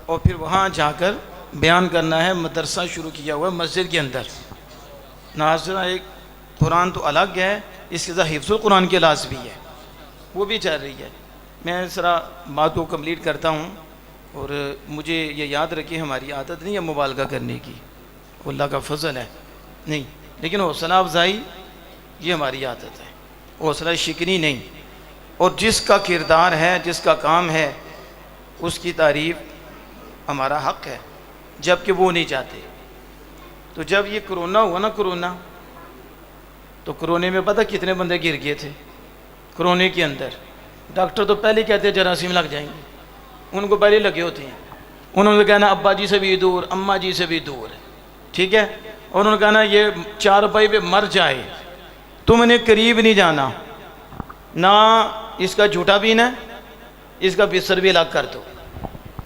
اور پھر وہاں جا کر بیان کرنا ہے۔ مدرسہ شروع کیا ہوا ہے مسجد کے اندر، ناظرہ ایک قرآن تو الگ ہے، اس کے ساتھ حفظ القرآن کی کلاس بھی ہے، وہ بھی چل رہی ہے۔ میں ذرا بات کو کمپلیٹ کرتا ہوں، اور مجھے یہ یاد رکھیں ہماری عادت نہیں ہے مبالغہ کرنے کی، اللہ کا فضل ہے نہیں، لیکن حوصلہ افزائی یہ ہماری عادت ہے، حوصلہ شکنی نہیں۔ اور جس کا کردار ہے، جس کا کام ہے، اس کی تعریف ہمارا حق ہے، جب کہ وہ نہیں چاہتے۔ تو جب یہ کرونا ہوا نا، کرونا، تو کرونے میں پتہ کتنے بندے گر گئے تھے کرونے کے اندر؟ ڈاکٹر تو پہلے کہتے ہیں جراثیم لگ جائیں گے، ان کو پہلے لگے ہوتے ہیں، انہوں نے کہنا ابا جی سے بھی دور، اماں جی سے بھی دور، ٹھیک ہے، اور انہوں نے کہنا یہ چارپائی پہ مر جائے، تم نے قریب نہیں جانا، نہ اس کا جھوٹا بھی نہ، اس کا بستر بھی الگ کر دو،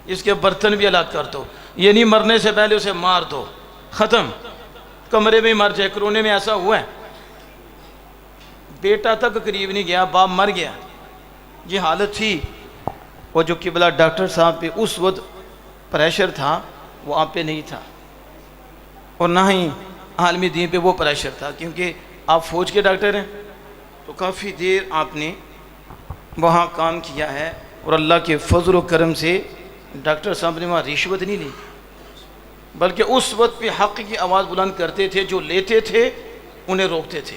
اس کے برتن بھی الگ کر دو، یہ نہیں مرنے سے پہلے اسے مار دو، ختم، کمرے میں مر جائے۔ کرونے میں ایسا ہوا ہے، بیٹا تک قریب نہیں گیا، باپ مر گیا، یہ حالت تھی۔ وہ جو قبلہ ڈاکٹر صاحب پہ اس وقت پریشر تھا وہ آپ پہ نہیں تھا، اور نہ ہی عالمی دین پہ وہ پریشر تھا، کیونکہ آپ فوج کے ڈاکٹر ہیں تو کافی دیر آپ نے وہاں کام کیا ہے، اور اللہ کے فضل و کرم سے ڈاکٹر صاحب نے وہاں رشوت نہیں لی، بلکہ اس وقت پہ حق کی آواز بلند کرتے تھے، جو لیتے تھے انہیں روکتے تھے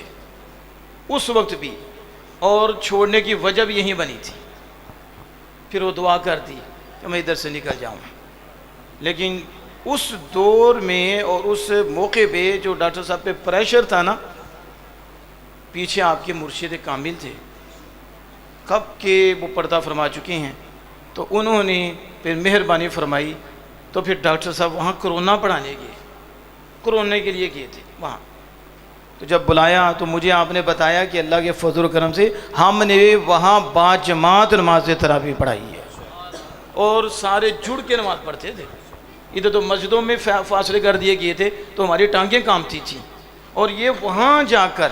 اس وقت بھی، اور چھوڑنے کی وجہ بھی یہی بنی تھی۔ پھر وہ دعا کرتی کہ میں ادھر سے نکل جاؤں، لیکن اس دور میں اور اس موقع پہ جو ڈاکٹر صاحب پہ پریشر تھا نا، پیچھے آپ کے مرشد کامل تھے، کب کہ وہ پردہ فرما چکے ہیں، تو انہوں نے پھر مہربانی فرمائی، تو پھر ڈاکٹر صاحب وہاں کرونا پڑھانے گئے، کرونے کے لیے گئے تھے وہاں، تو جب بلایا تو مجھے آپ نے بتایا کہ اللہ کے فضل و کرم سے ہم نے وہاں باجماعت نماز تراویح پڑھائی ہے، اور سارے جڑ کے نماز پڑھتے تھے۔ ادھر تو مسجدوں میں فاصلے کر دیے گئے تھے تو ہماری ٹانگیں کامتی تھیں، اور یہ وہاں جا کر،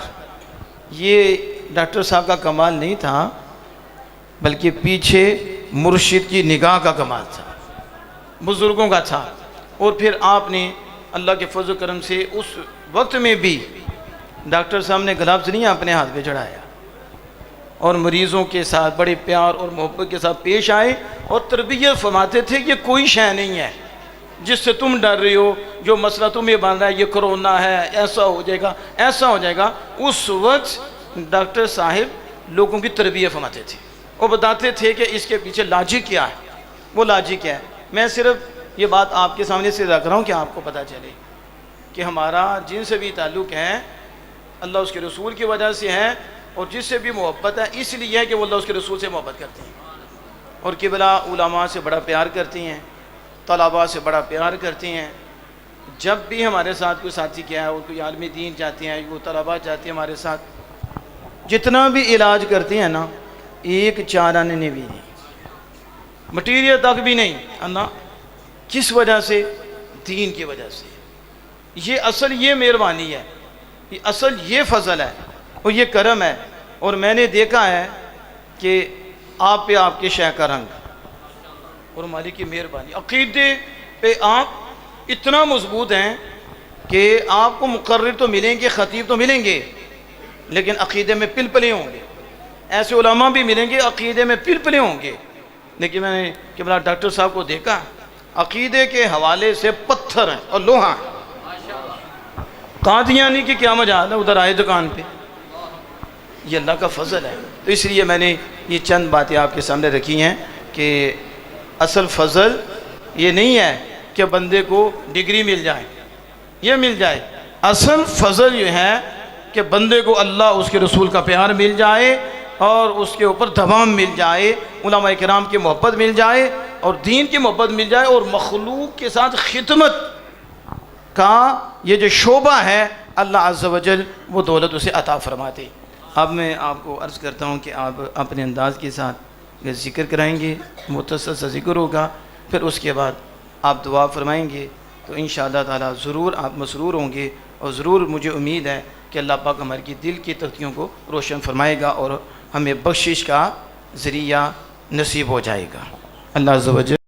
یہ ڈاکٹر صاحب کا کمال نہیں تھا بلکہ پیچھے مرشد کی نگاہ کا کمال تھا، بزرگوں کا تھا۔ اور پھر آپ نے اللہ کے فضل و کرم سے اس وقت میں بھی ڈاکٹر صاحب نے گلابز نہیں اپنے ہاتھ پہ چڑھایا، اور مریضوں کے ساتھ بڑے پیار اور محبت کے ساتھ پیش آئے، اور تربیت فرماتے تھے کہ کوئی شے نہیں ہے جس سے تم ڈر رہے ہو، جو مسئلہ تمہیں بن رہا ہے، یہ کرونا ہے، ایسا ہو جائے گا، ایسا ہو جائے گا۔ اس وقت ڈاکٹر صاحب لوگوں کی تربیت فرماتے تھے، اور بتاتے تھے کہ اس کے پیچھے لاجک کیا ہے، وہ لاجک کیا ہے۔ میں صرف یہ بات آپ کے سامنے سے رکھ رہا ہوں کہ آپ کو پتہ چلے کہ ہمارا جن سے بھی تعلق ہے اللہ اس کے رسول کی وجہ سے ہے، اور جس سے بھی محبت ہے اس لیے ہے کہ وہ اللہ اس کے رسول سے محبت کرتے ہیں، اور قبلہ علماء سے بڑا پیار کرتی ہیں، طلباء سے بڑا پیار کرتی ہیں۔ جب بھی ہمارے ساتھ کوئی ساتھی کیا ہے، وہ کوئی عالم دین چاہتے ہیں، وہ طلباء چاہتے ہیں ہمارے ساتھ، جتنا بھی علاج کرتے ہیں نا، ایک چار آنے نے بھی نہیں، مٹیریل تک بھی نہیں، اللہ کس وجہ سے؟ دین کی وجہ سے۔ یہ اصل یہ مہربانی ہے، یہ اصل یہ فضل ہے، اور یہ کرم ہے۔ اور میں نے دیکھا ہے کہ آپ پہ آپ کے شیخ کا رنگ اور مالک کی مہربانی، عقیدے پہ آپ اتنا مضبوط ہیں کہ آپ کو مقرر تو ملیں گے، خطیب تو ملیں گے، لیکن عقیدے میں پلپلے ہوں گے، ایسے علماء بھی ملیں گے عقیدے میں پلپلے ہوں گے۔ لیکن میں نے قبلہ ڈاکٹر صاحب کو دیکھا، عقیدے کے حوالے سے پتھر ہیں اور لوہا ہیں۔ قادیانی کی کیا مجال ہے، ادھر آئے دکان پہ، یہ اللہ کا فضل ہے۔ تو اس لیے میں نے یہ چند باتیں آپ کے سامنے رکھی ہیں کہ اصل فضل یہ نہیں ہے کہ بندے کو ڈگری مل جائے، یہ مل جائے، اصل فضل یہ ہے کہ بندے کو اللہ اس کے رسول کا پیار مل جائے، اور اس کے اوپر دوام مل جائے، علماء کرام کی محبت مل جائے، اور دین کی محبت مل جائے، اور مخلوق کے ساتھ خدمت کا یہ جو شعبہ ہے اللہ عز و جل وہ دولت اسے عطا فرماتے۔ اب میں آپ کو عرض کرتا ہوں کہ آپ اپنے انداز کے ساتھ یہ ذکر کرائیں گے، مختصر سا ذکر ہوگا، پھر اس کے بعد آپ دعا فرمائیں گے، تو انشاءاللہ تعالی ضرور آپ مسرور ہوں گے، اور ضرور مجھے امید ہے کہ اللہ پاک ہمارے کی دل کی تختیوں کو روشن فرمائے گا، اور ہمیں بخشش کا ذریعہ نصیب ہو جائے گا۔ اللہ عز و جل